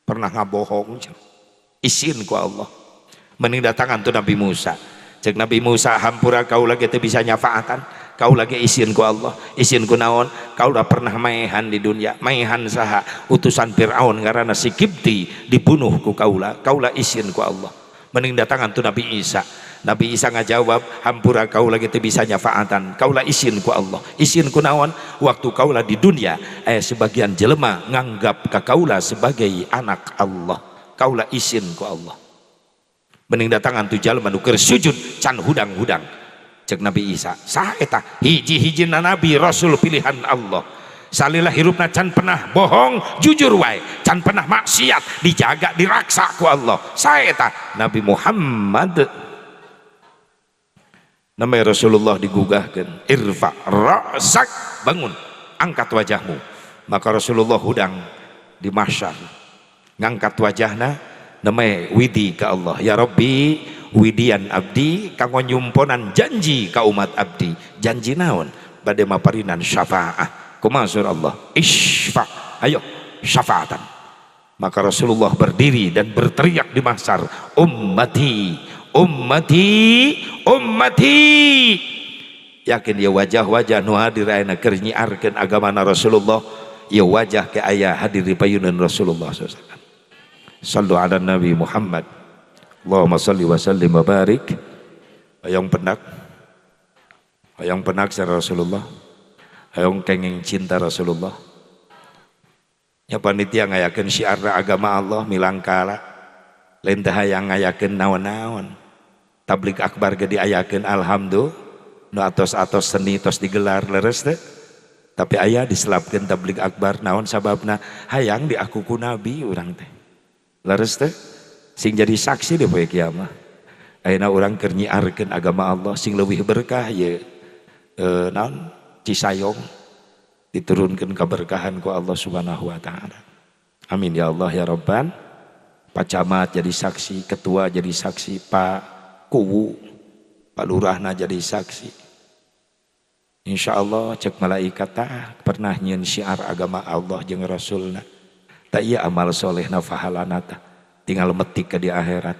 Pernah ngabohong, izin ku Allah. Mending datangan tu Nabi Musa. Cek Nabi Musa hampura kaula ge teu bisa nyafaatan, kaula ge izin ku Allah. Izin ku naon? Kaula pernah maehan di dunia. Maehan saha? Utusan Firaun ngaranna si Kipti dibunuh ku kaula. Kaula izin ku Allah. Mending datangan tu Nabi Isa. Nabi Isa ngajawab hampura kaula ge teu bisa nyafaatan, kaula izin ku Allah. Izin ku naon? Waktu kaula di dunia sebagian jelema nganggap ka kaula sebagai anak Allah. Kaula izin ku Allah. Mending datangan tu jalma nu keur sujud can hudang-hudang. Cek Nabi Isa, saha eta? Hiji-hijina nabi rasul pilihan Allah. Salilah hirupna can pernah bohong, jujur wae, can pernah maksiat, dijaga diraksa ku Allah. Saha eta? Nabi Muhammad. Namanya Rasulullah digugahkeun, irfa ra'sak, bangun, angkat wajahmu. Maka Rasulullah hudang di mahsyar ngangkat wajahna, namanya widi ka Allah. Ya Rabbi, widian abdi kanggo nyumponan janji ka umat abdi. Janji naon? Bade maparinan syafaah. Kumaha sur Allah? Isfa, ayo syafaatan. Maka Rasulullah berdiri dan berteriak di mahsyar, ummati, ummati, ummati. Yakin ya wajah-wajah nu hadir ayeuna keur nyiarkeun agamana Rasulullah, ya wajah ke aya hadir di payunan Rasulullah SAW. Sallu ala Nabi Muhammad. Allahumma salli wa sallim wa barik. Hayang penak secara Rasulullah, hayang kenging cinta Rasulullah. Ya panitia ngayakeun syiarna agama Allah milangkala, lain teh hayang ngayakeun naon-naon. Tablik akbar ge diayakeun alhamdulillah, nu atos-atos seni tos digelar leres teh. Tapi aya diselapkeun tablik akbar naon sababna? Hayang diakuku nabi urang teh. Leres teh sing jadi saksi di poe kiamat. Ayeuna urang keur nyiarkeun agama Allah sing leuwih berkah ye naon Cisayong diturunkeun keberkahan ku Allah Subhanahu wa taala. Amin ya Allah ya Rabban. Pak Camat jadi saksi, ketua jadi saksi, Pak kuwu Pak Lurahna jadi saksi. Insya Allah cek malaikat pernah nyen syiar agama Allah jeung Rasulna tak iya amal soleh nafahalana tinggal metik ke di akhirat.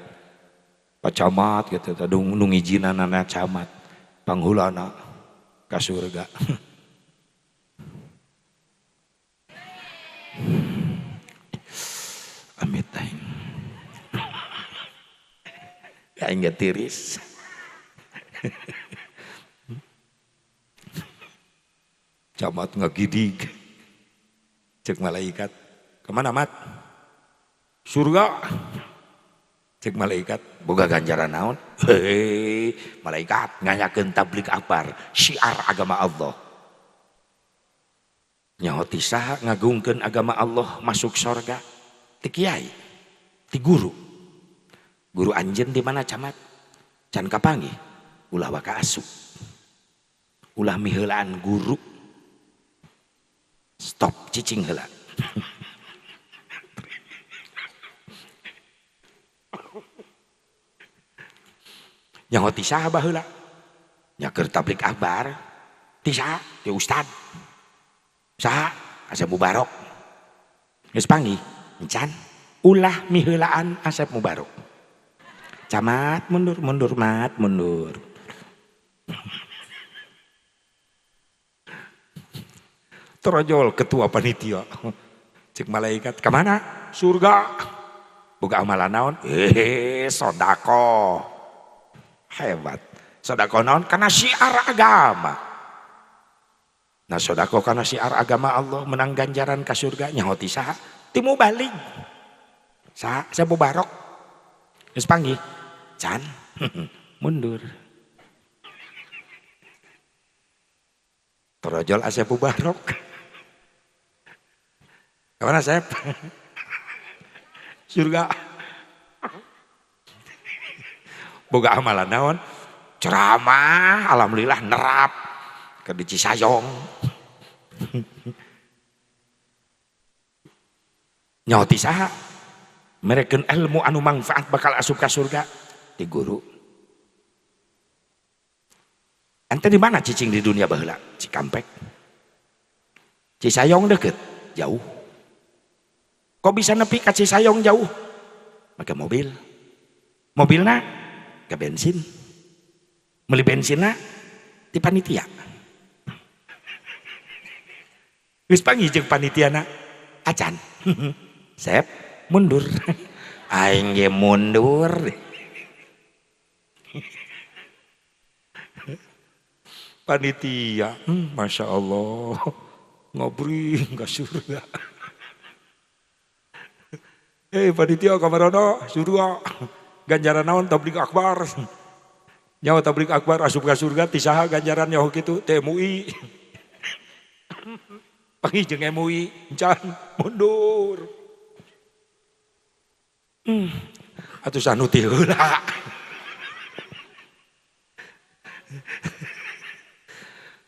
Pak Camat gitu nu ngijinanana camat panghulana ka surga. Amit aing. Aing gak tiris. Camat ngagidig. Cek malaikat, kemana mat? Surga. Cek malaikat, boga ganjaran naon? Hei, malaikat nganyakeun tablik akbar, syiar agama Allah. Nyaho ti saha ngagungkeun agama Allah masuk surga? Ti kiai, ti guru. Guru anjeun di mana camat? Can kapanggih? Ulah waka asup. Ulah miheulaan guru. Stop cicing heula. Nyaho ti saha baheula? Nya keur tablik akbar. Ti saha? Ti ustad. Saha? Asep Mubarok. Geus panggih, encan ulah miheulaan Asep Mubarok. Camat mundur mat mundur. Terojol ketua panitia. Cek malaikat, kemana? Surga. Boga amalan naon? Sodako. Hebat. Sodako naon? Karena syiar agama. Nah sodako karena syiar agama Allah menang ganjaran ke surga. Nyaho ti saha? Ti mubalik. Saha? Saya Mubarok. Geus panggih. Can. Mundur. Terojol Asep Mubarok. Kemana Asep? Surga. Boga amalan naon? Ceramah, alhamdulillah nerap ke di Cisayong. Nyaho ti saha? Merekeun ilmu anu manfaat bakal asup ka surga ti guru. Ente di mana cicing di dunia baheula? Cikampek. Cisayong deket, jauh. Kok bisa nepi ka Cisayong jauh? Make mobil. Mobilna ke bensin. Beli bensinna di panitia. Geus panggih jeung panitiana, acan. Sep, mundur. Aing ge mundur. Panitia, Masya Allah, ngobri nggak surga. Panitia kamarana surga, ganjaran naon tablik akbar. Nyawa tablik akbar asup ka surga, tisaha ganjaran nyawa kitu TMUI. Panggih jeung MUI, encan mundur. Atuh sanu ti heula.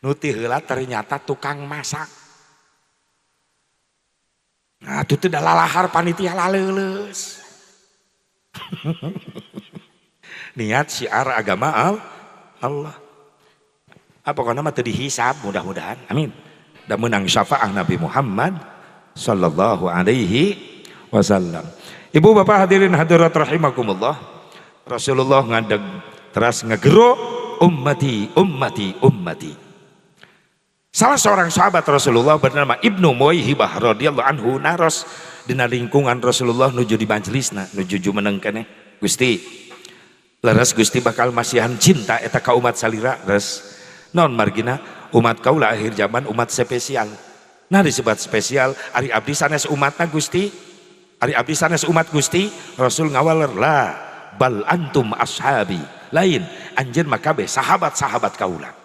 Nuti heula ternyata tukang masak. Nah itu tidak lalahar panitia laleuleus. Niat syiar agama Allah. Apa kana mah teu dihisab mudah-mudahan. Amin. Dan menang syafaat Nabi Muhammad sallallahu alaihi wasallam. Ibu bapak hadirin hadirat rahimakumullah. Rasulullah ngadeg teras ngegero ummati ummati ummati. Salah seorang sahabat Rasulullah bernama Ibnu Muwaihibah radhiyallahu anhu naros dina lingkungan Rasulullah nuju di majelisna nuju meneng keneh Gusti leres Gusti bakal masihan cinta eta ka umat salira res naon margina umat kaula akhir zaman umat spesial. Nah disebut spesial ari abdi sanes umatna Gusti ari abdi sanes umat Gusti Rasul ngawaler la bal antum ashabi lain anjeun makabe sahabat-sahabat kaula.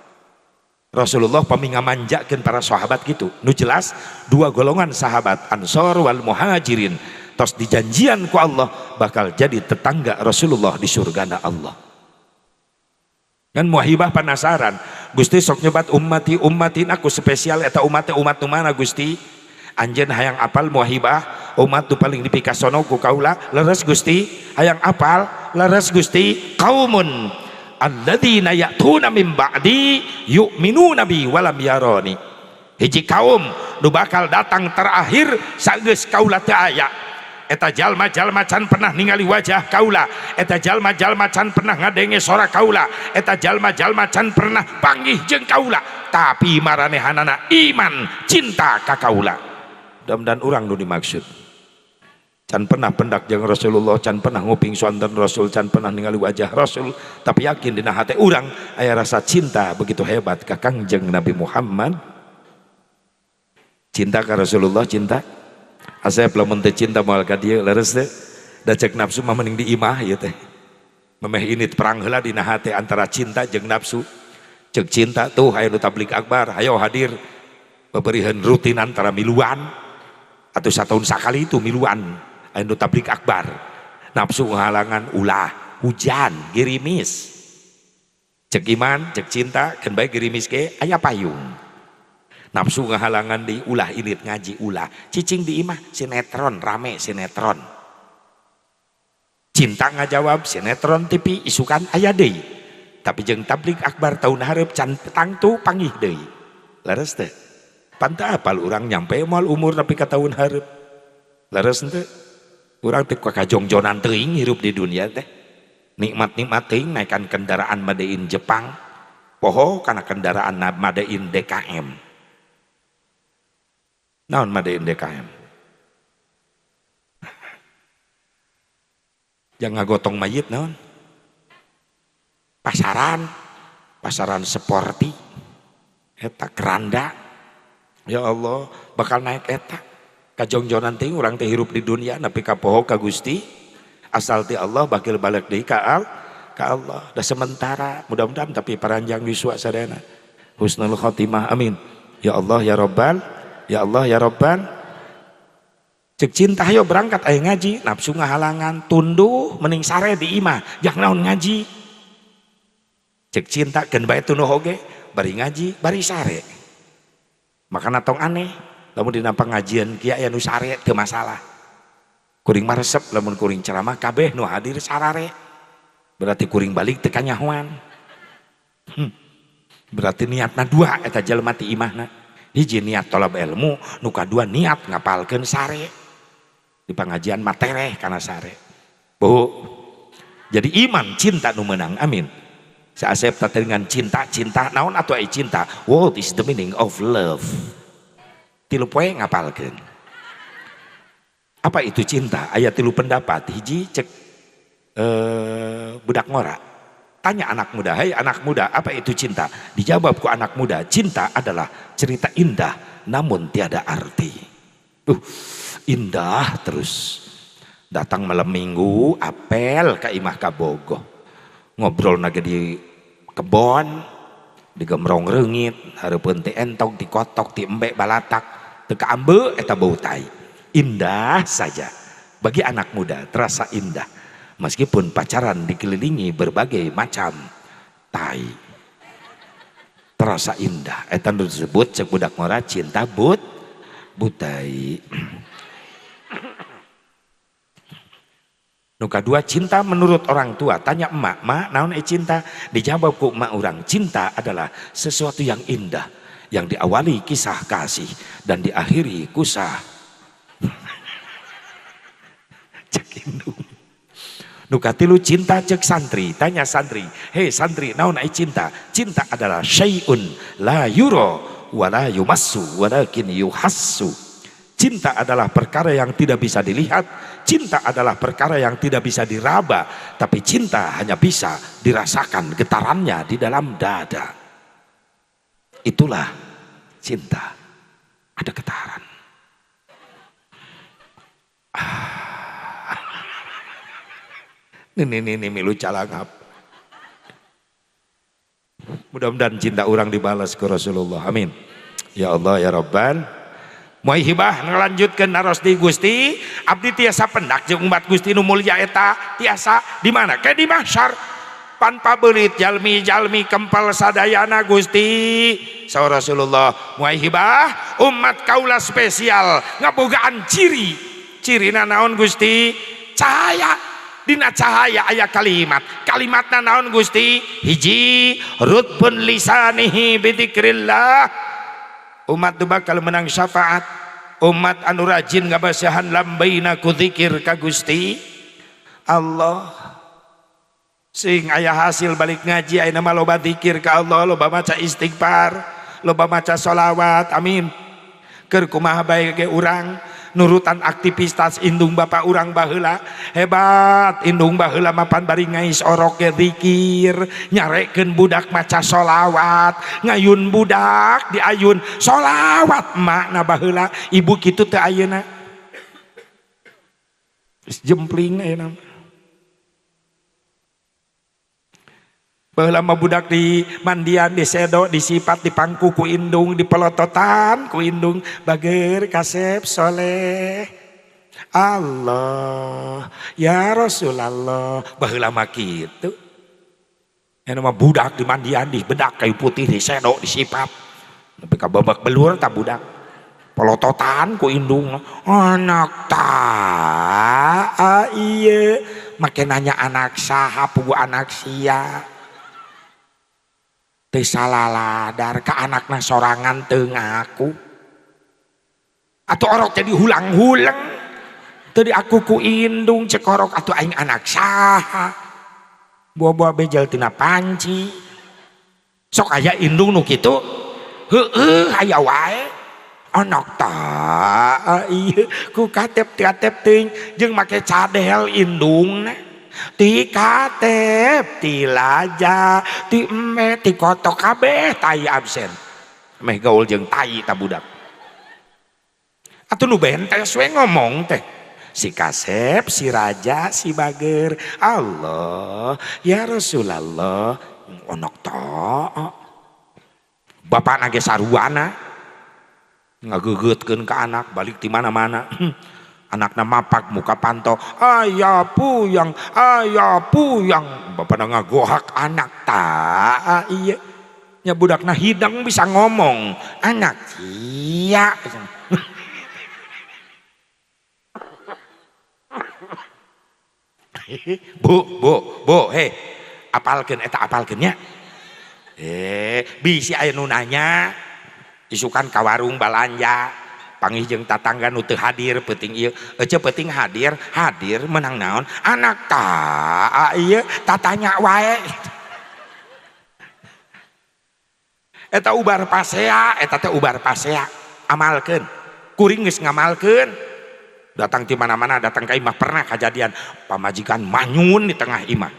Rasulullah paminga manjakeun para sahabat gitu. Nu jelas dua golongan sahabat Ansor wal Muhajirin tos dijanjian ku Allah bakal jadi tetangga Rasulullah di surgana Allah. Kan Muwahibah penasaran, Gusti sok nyebat ummati ummatin aku spesial eta umat umat nu mana Gusti? Anjeun hayang apal Muwahibah umat tu paling dipikasono ku kaula leres Gusti hayang apal leres Gusti qaumun alladzina ya'tuna min ba'di yu'minuna bi walam yarani hiji kaum nu bakal datang terakhir sageus kaula teu aya eta jalma-jalma can pernah ningali wajah kaula eta jalma-jalma can pernah ngadenge sora kaula eta jalma-jalma can pernah panggih jeung kaula tapi maranehanana iman cinta ka kaula mudah-mudahan urang nu dimaksud can pernah pendak jeung Rasulullah can pernah nguping sonten Rasul can pernah ningali wajah Rasul tapi yakin dina hate urang aya rasa cinta begitu hebat ka Kangjeng Nabi Muhammad cinta ka Rasulullah cinta asep lamun teu cinta moal ka dieu leres teh da cek nafsu mah mending diimah ieu teh memeh ini perang heula dina hate antara cinta jeung nafsu cek cinta tuh hayu nu tablik akbar hayo hadir baberiheun rutin antara miluan atau satahun sakali itu miluan anu tablik akbar nafsu halangan ulah hujan girimis cek iman cek cinta kan bae girimis ke aya payung nafsu ngahalangan di ulah ilit ngaji ulah cicing di imah sinetron rame sinetron cinta ngajawab sinetron TV isukan aya deui tapi jeung tablik akbar tahun hareup can tangtu panggih deui leres teh panta apal urang nyampe moal umur tapi ka tahun hareup leres teh urang teh kajongjonan teuing hirup di dunia teh nikmat-nikmat teuing naikkan kendaraan made in Jepang poho kana kendaraan made in DKM naon made in DKM jangan ngagotong mayit naon pasaran sporty eta keranda ya Allah bakal naik eta kajongjonan ting urang teh hirup di dunia nepi ka poho ka Gusti asal ti Allah bakil balik deui ka Allah da sementara mudah-mudahan tapi paranjang yuswa sadayana husnul khotimah amin ya Allah ya Rabbal ya Allah ya Rabbal cek cinta ayo berangkat ayo ngaji nafsu ngahalangan tunduh mending sare di imah jangan naon ngaji cek cinta keun bae tunduh oge bari ngaji bari sare makana tong aneh lamun dina pangajian kieu aya nu sare teu masalah kuring mah resep lamun kuring ceramah kabeh nu hadir sarare berarti kuring balik teu kanyahoan berarti niatna dua eta jalma ti imahna hiji niat tolab ilmu nu kadua niat ngapalkeun sare di pengajian matereh karena sare bu jadi iman cinta nu menang amin saasep dengan cinta naon atuh ai cinta what is the meaning of love tilu poe ngapalkeun apa itu cinta aya tilu pendapat hiji cek budak ngora tanya anak muda hai anak muda apa itu cinta dijawab ku anak muda cinta adalah cerita indah namun tiada arti indah terus datang malam minggu apel ka imah ka Bogoh ngobrol nage di kebon digemrong reungit hareupeun teh entong dikotok ti embe balatak teu kaambe eta bau tai indah saja bagi anak muda terasa indah meskipun pacaran dikelilingi berbagai macam tai terasa indah eta nu disebut cek budak ngora cinta butai nu kadua cinta menurut orang tua tanya emak naon cinta dijawab ku emak urang cinta adalah sesuatu yang indah yang diawali kisah kasih dan diakhiri kusah cek indung nu katilu cinta cek santri tanya santri hei santri naon cinta cinta adalah syai'un la yura wala yumassu walakin yuhassu cinta adalah perkara yang tidak bisa dilihat cinta adalah perkara yang tidak bisa diraba tapi cinta hanya bisa dirasakan getarannya di dalam dada itulah cinta ada getaran ini milu calangap mudah-mudahan cinta orang dibalas ke Rasulullah amin ya Allah ya Rabbal moal hibah ngelanjutkeun naros di Gusti abdi tiasa pendak jeung umat Gusti nu mulya eta tiasa di mana ke di mahsyar pan pabeulit jalmi-jalmi kempel sadayana Gusti saur Rasulullah moal hibah umat kaula spesial ngabogaan ciri Cirina naon Gusti? Cahaya. Dina cahaya aya kalimatna naon Gusti? Hiji rutbun lisanihi bidzikrillah. Umat teu bakal menang syafaat. Umat anu rajin ngabasahan lambaina ku zikir ka Gusti Allah. Sing aya hasil balik ngaji ayeuna mah loba zikir ka Allah, loba maca istighfar, loba maca sholawat. Amin. Keur kumaha bae ge urang nurutan aktivitas indung bapak urang baheula hebat. Indung baheula mapan bari ngais orok ge zikir, nyarekeun budak maca sholawat, ngayun budak diayun sholawat. Makna baheula ibu kitu teu ayeuna geus jempling ayeuna. Baheula mah budak di mandian, di sedo, disipat, dipangku ku indung, dipelototan ku indung, bager kasep soleh. Allah ya Rasulullah. Baheula mah kitu. Anu mah budak di mandian, di bedak kayu putih, di sedo, disipat. Tapi ka babak belur ta budak. Pelototan ku indung. Anak ta ieu make nanya anak saha pugu anak sia. Teu salaladar ka anakna sorangan teu ngaku. Atuh orok jadi hulang-hulang teu diaku ku indung cek orok atuh aing anak saha. Buah-buah bejel tina panci. Sok aya indung nu kitu? Heueuh aya wae. Anak ta ieu ku katep-katep teuing jeung make cadel indungna. Ti katep, ti laja, ti eme, ti kotok kabeh tai absen. Meh gaul jeung tai ta budak. Atuh nu bentes we ngomong teh. Si kasep, si raja, si bager. Allah ya Rasulullah. Onok ta. Bapakna ge saruana. Ngageugeutkeun ka anak balik ti mana-mana. Anakna mapak muka pantau, ayah puyang, bapak ngagohak anak ta iya nya budakna hidang bisa ngomong anak iya. Bu he apalkeun eta apalkeun nya bisi aya nu nanya isukan ka warung balanja panggih jeung tatangga nu teu hadir penting ieu ece penting hadir menang naon anak ta ieu tatanya wae. Eta ubar pasea eta teh ubar pasea amalkeun kuring geus ngamalkeun datang di mana-mana datang ka imah pernah kejadian pamajikan manyun di tengah imah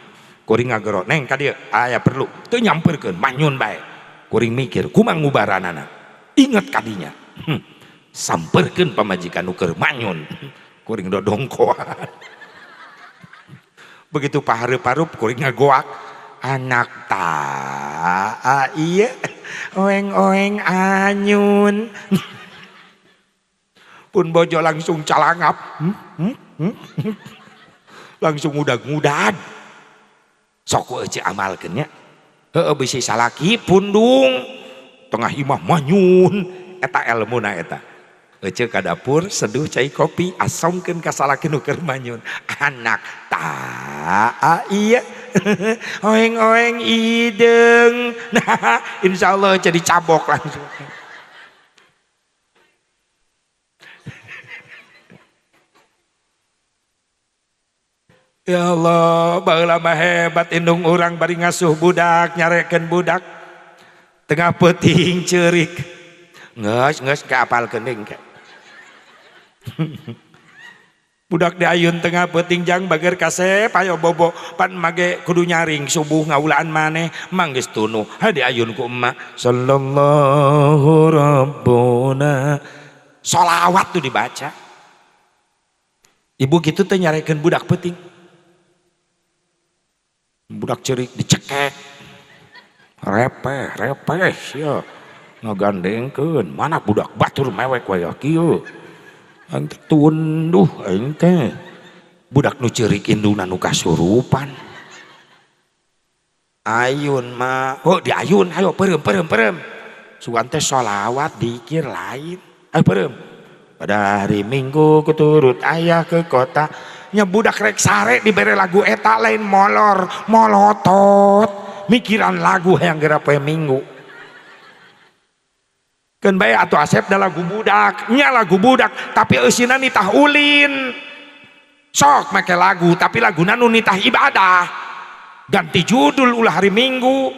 kuring ngagero neng ka dieu aya perlu teu nyampeurkeun manyun bae kuring mikir kumaha ngubaranana inget kadinya samperkeun pamajikan nu keur manyun kuring dodongkoan. Begitu pahareup-hareup kuring ngagoak anak ta ieu oeng-oeng anyun. Pun bojo langsung calangap langsung udag-ngudad sok eueuh amalkeun nya heueuh bisi salaki pundung tengah imah manyun eta elmuna eta. Ece ka dapur seduh cai kopi asongkeun ka salaki nu keur manyun anak ta ieu oeng-oeng ideung. Nah insyaallah jadi cabok langsung. Ya Allah baheula mah hebat indung urang bari ngasuh budak nyarekeun budak tengah peuting ceurik geus kaapalkeun deui engke. Budak diayun tengah peuting jang bager kasep ayo bobo pan mage kudu nyaring subuh ngaulaan maneh manggeus tunu ha diayun ku emak sallallahu rabbuna sholawat tuh dibaca. Ibu kitu teh nyarekeun budak peuting budak ceurik dicekek repeh sia ngagandengkeun mana budak batur mewek wae kieu ante tunduh aing teh budak nu ceurik indungna nu kasurupan ayun mah oh diayun ayo peureum sugan teh sholawat dikir lain ayo peureum Pada hari Minggu kuturut ayah ke kota, nya budak rek sare dibere lagu eta lain molor molotot mikiran lagu yang geura poe Minggu. Keun bae atuh Asep da lagu budak, nya lagu budak tapi eusina nitah ulin. Sok make lagu tapi laguna nu nitah ibadah. Ganti judul ulah hari Minggu.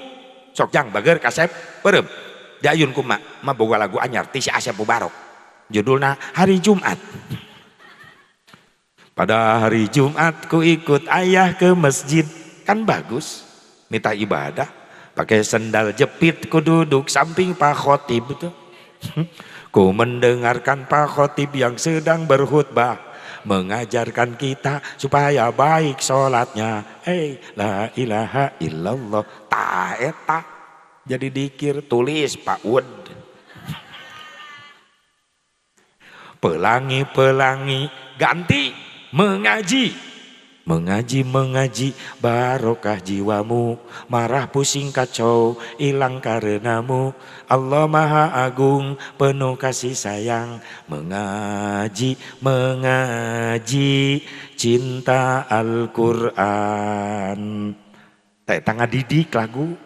Sok jang bager ka Asep, beureum. Dayun kumaha mah boga lagu anyar ti si Asep Mubarok. Judulna Hari Jumat. Pada hari Jumat ku ikut ayah ke masjid. Kan bagus, nitah ibadah. Pakai sendal jepit ku duduk samping Pak Khotib tuh. Ku mendengarkan Pak Khotib yang sedang berkhutbah, mengajarkan kita supaya baik sholatnya. La ilaha illallah. Ta eta jadi dikir tulis Pak Wud. Pelangi-pelangi ganti mengaji. Mengaji barokah jiwamu, marah pusing kacau hilang karenamu. Allah Maha Agung penuh kasih sayang. Mengaji cinta Al-Quran. Tengah didik lagu.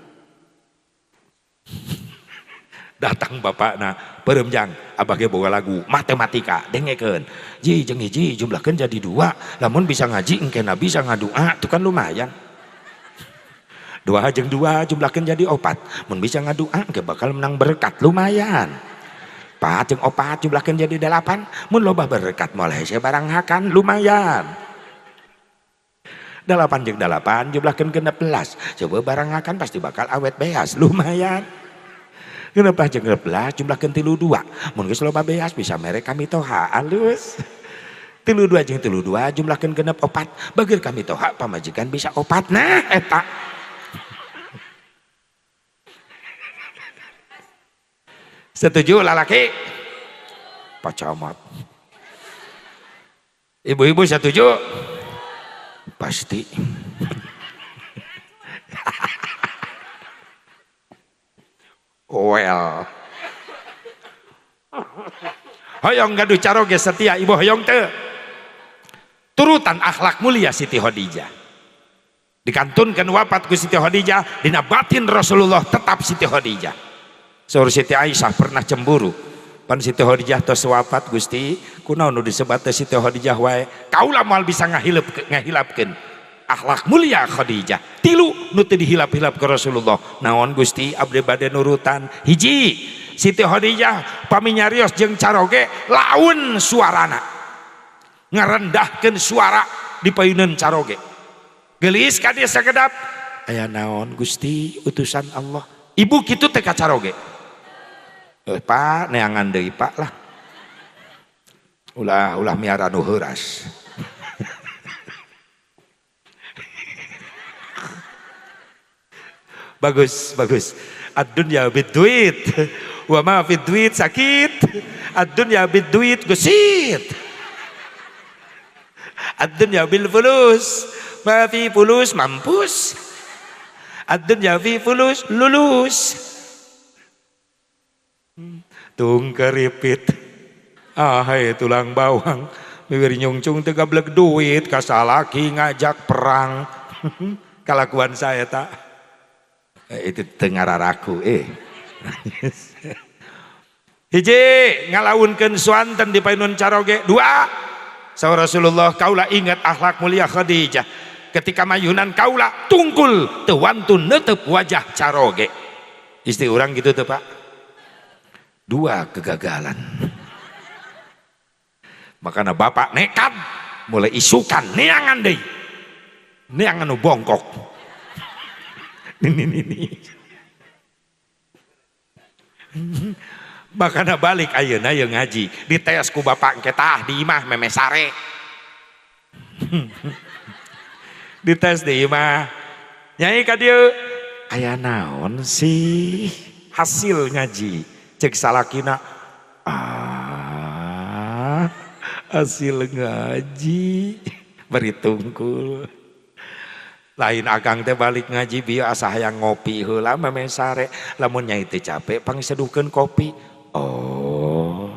Datang bapakna, beureum jang abah ge boga lagu matematika dengekeun. Ji jeung hiji jumlahkeun jadi 2, lamun bisa ngaji engkena bisa ngadua tuh kan lumayan. 2 jeung 2 jumlahkeun jadi 4, mun bisa ngadua engke bakal menang berkat lumayan. 4 jeung 4 jumlahkeun jadi 8, mun loba berkat moal hese barang hakan lumayan. 8 jeung 8 jumlahkeun 16, coba barang hakan pasti bakal awet beas lumayan. 16 jeung 16 jumlahkeun 32, mun geus loba beas bisa mere kami toha alus. 32 jeung 32 jumlahkeun 64, bageur kami toha pamajikan bisa 4. Nah eta setuju lalaki pacamat. Ibu-ibu setuju pasti. Well, hoyong gaduh caroge setia ibu hoyong teu. Turutan akhlak mulia Siti Khadijah. Dikantunkeun wafat ku Siti Khadijah, dina batin Rasulullah tetap Siti Khadijah. Saur Siti Aisyah pernah cemburu. Pan Siti Khadijah tos wafat Gusti, kunaon nu disebat teh Siti Khadijah wae. Kaula moal bisa ngahilapkeun akhlak mulia Khadijah. 3 nu teu dihilap-hilap ke Rasulullah. Naon Gusti abdi bade nurutan. Hiji, Siti Khadijah paminyarios jeung caroge laun suarana. Ngarendahkeun suara di payuneun caroge. Geulis ka dieu sakedap. Aya naon Gusti utusan Allah. Ibu kitu teh ka caroge. Pak neangan deui Pak lah. Ulah miara nu heuras. Bagus. Ad-dunya bid-duit wa ma fid duit sakit. Ad-dunya bid-duit gusit. Ad-dunya bil fulus ma fi fulus mampus. Ad-dunya fi fulus lulus. Tung keripit hai tulang bawang bibir nyungcung teu gablek duit kasalaki ngajak perang. Kalakuan saya tak itu tengararaku hiji ngalaunkeun swanten di painun caroge. 2 saur Rasulullah kaula ingat akhlak mulia Khadijah ketika mayunan kaula tungkul teu wantun neuteup wajah caroge. Istri urang gitu tuh Pak. 2 kegagalan. Makanya bapak nekat mulai isukan neangan deui. Neangan nu bongkok. Ini. Makanya balik ayeuna ye ngaji dites ku bapak engke tah di imah meme sare. Dites di imah. Nyai ka dieu aya naon sih hasil ngaji cek salakina hasil ngaji beri tungkul. Lain akang teh balik ngaji bieu asa hayang ngopi heula meme sare, lamun nyai teh capek pangseduhkeun kopi. Oh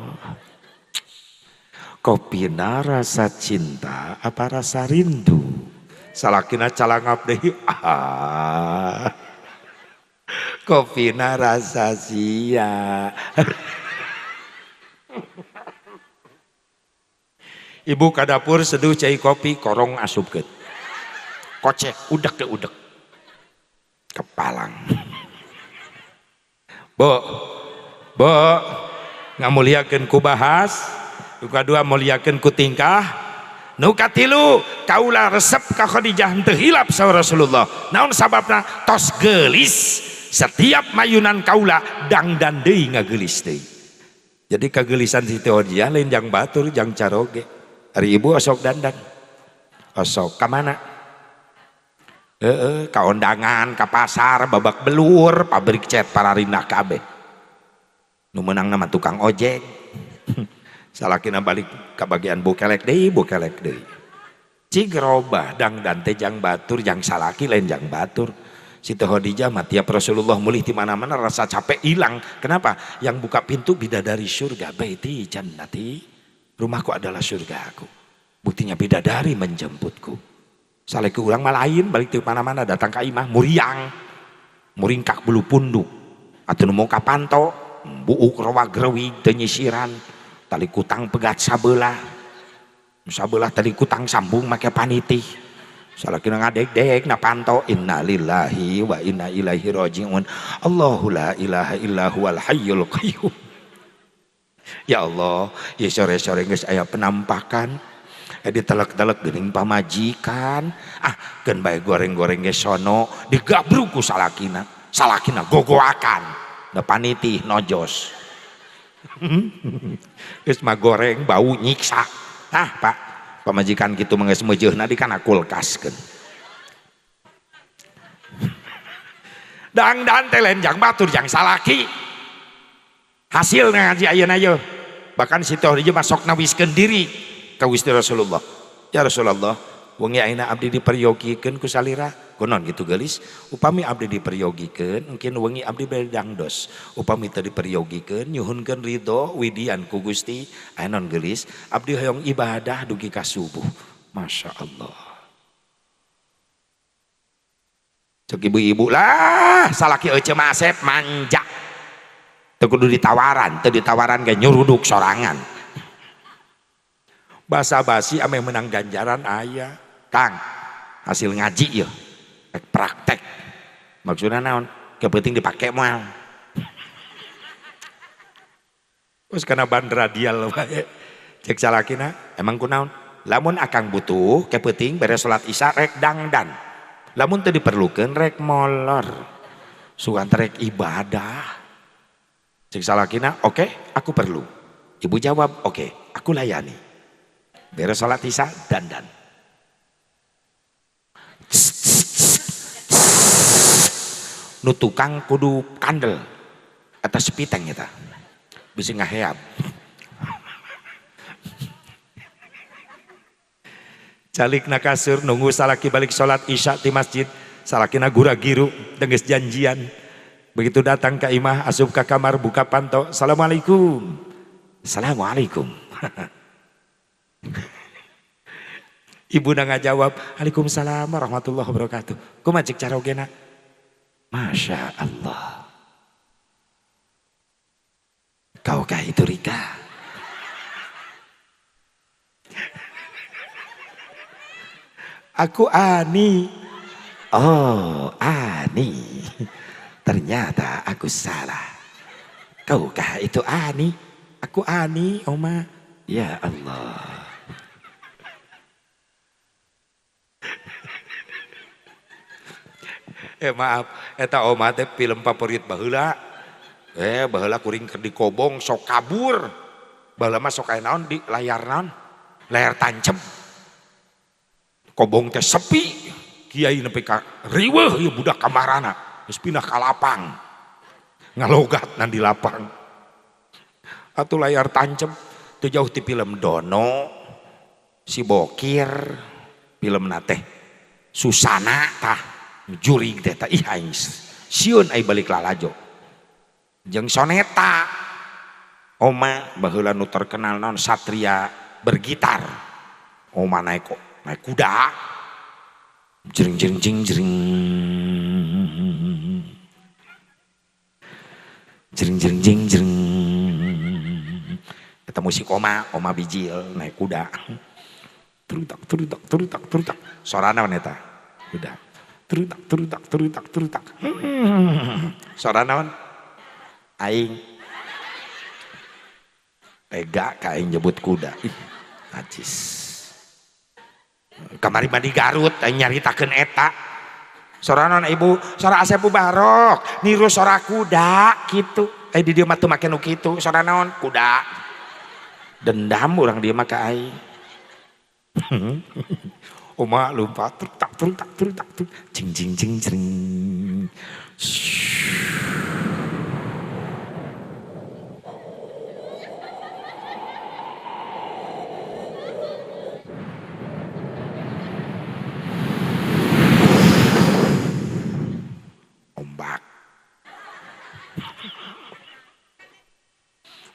Kopina rasa cinta apa rasa rindu? Salakina calangap deui. Kopina rasa sia. Ibu ka dapur seduh cai kopi korong asupkeun. Kocek udek ke udek. Kepalang. Bo ngamuliakeun ku bahas, nu kadua muliakeun ku tingkah, nu katilu kaula resep ka Khadijah teu hilap saur Rasulullah. Naon sababna? Tos geulis setiap mayunan kaula dangdan deui ngageulis deui. Jadi kageulisan Siti Khadijah lain jang batur jang caroge. Ari ibu osok dandan. Osok ka mana? Ka ondangan, ka pasar, babak belur, pabrik cat Pararindah kabeh. Nu meunang nama tukang ojek. Salakina balik ke bagian bokelek deui. Cig robah dangdan teh jang batur, jang salaki lain jang batur. Siti Khadijah mah tiap Rasulullah mulih di mana-mana rasa capek hilang. Kenapa? Yang buka pintu bidadari surga, baiti jannati. Rumahku adalah surgaku. Buktinya bidadari menjemputku. Saleh ke urang mah lain balik di mana-mana datang ka imah muriang. Muringkak bulu punduk. Atuh nu mau ka panto, buuk rawa-grewig teu nyisiran. Tali kutang pegat sabelah. Sabelah tali kutang sambung make panitih. Salakina ngadeg-deg na panto. Inna lillahi wa inna ilaihi rajiun. Allahu la ilaha illa huwal hayyul qayyum. Ya Allah, ya sore-sore geus aya penampakan. Ditelek-telek geuning pamajikan. Keun bae goreng-goreng ge sono digabruk ku salakina gogoakan da panitih nojos. Geus mah goreng bau nyiksa. Pak pamajikan kitu mah geus meujeuna di kana kulkaskeun. Dangdan teh lain jang batur jang salaki. Hasil ngaji ayeuna ye. Bahkan Siti Khadijah masok nawiskeun diri ka Gusti Rasulullah. Ya Rasulullah, wengi ayeuna abdi diperyogikeun ku salira. Kunaon gitu geulis? Upami abdi diperyogikeun, mungkin wengi abdi bade dangdos. Upami teu diperyogikeun, nyuhunkeun ridho widian ku Gusti. Aya naon geulis? Abdi hoyong ibadah dugi ka subuh. Masya Allah. Cek ibu-ibu lah, salaki ece mah asep manja. Teu kudu ditawaran, teu ditawaran ge nyuruduk sorangan. Basa-basi ame menang ganjaran aya. Kang, hasil ngaji ya, praktek. Maksudnya naon? Kepenting dipake moal. Terus karena ban radial wae. Cek salakina, emang kunaon? Lamun akang butuh, kepenting beres salat isya rek dangdan. Lamun teu diperlukeun rek molor. Sugan rek ibadah. Cek salakina, oke, aku perlu. Ibu jawab, oke, aku layani. Beres salat isya dandan. Nu tukang kudu kandel atas piteng eta. Bisa ngaheap. Calikna kasur nunggu salaki balik salat isya di masjid. Salakina gura-giru geus janjian. Begitu datang ke imah asup ke kamar buka panto. Assalamualaikum. Assalamualaikum. Ibu na ngajawab, Waalaikumsalam warahmatullahi wabarakatuh. Kumaha cik carogena? Masya Allah. Kaukah itu Rika? Aku Ani. Oh, Ani. Ternyata aku salah. Kaukah itu Ani? Aku Ani, Oma. Ya Allah. Maaf, eta Oma teh film favorit baheula. Baheula kuring keur dikobong sok kabur. Baheula mah sok aya naon di layar naon? Layar tancep. Kobong teh sepi. Kiai nepi ka riweuh ieu budak kamarana. Geus pindah ka lapang. Ngalogat nan di lapang. Atuh layar tancep teu jauh ti film Dono, si Bokir, film teh Susana tah. Jurig teh tah ih aing sieun ai balik lalajo. Jeung Soneta. Oma baheula nu terkenal naon Satria bergitar. Oma naik kuda. Jering jering jering jering. Jering jering jering jering. Kita musik oma bijil naik kuda. Terutak terutak terutak terutak. Sorana wanita. Kuda. Terutak terutak terutak terutak. Sorana wan. Aing. Ega kain nyebut kuda. Najis. Kamari mandi Garut aing nyaritakeun eta. Soranon ibu, sora Asep Barok, niru sora kuda gitu. Di dieu mah teu make nu kitu, sora naon? Kuda. Dendam urang dieu mah ka aing. Oma lompat trutak trutak trutak jing jing jing jing.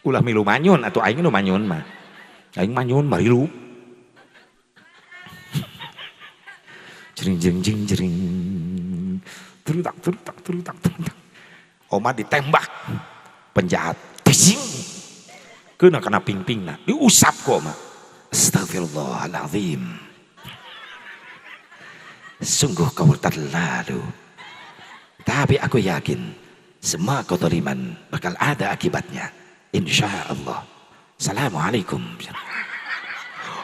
Ulah milu manyun atau aing nu manyun mah. Aing manyun marilu. Jering jering jering jering. Terutak terutak terutak terutak. Oma ditembak penjahat. Tising. Keuna kana ping-pingna, diusap ku oma. Astagfirullahalazim. Sungguh kau terlalu. Tapi aku yakin semua kezaliman bakal ada akibatnya. Insya Allah. Assalamualaikum.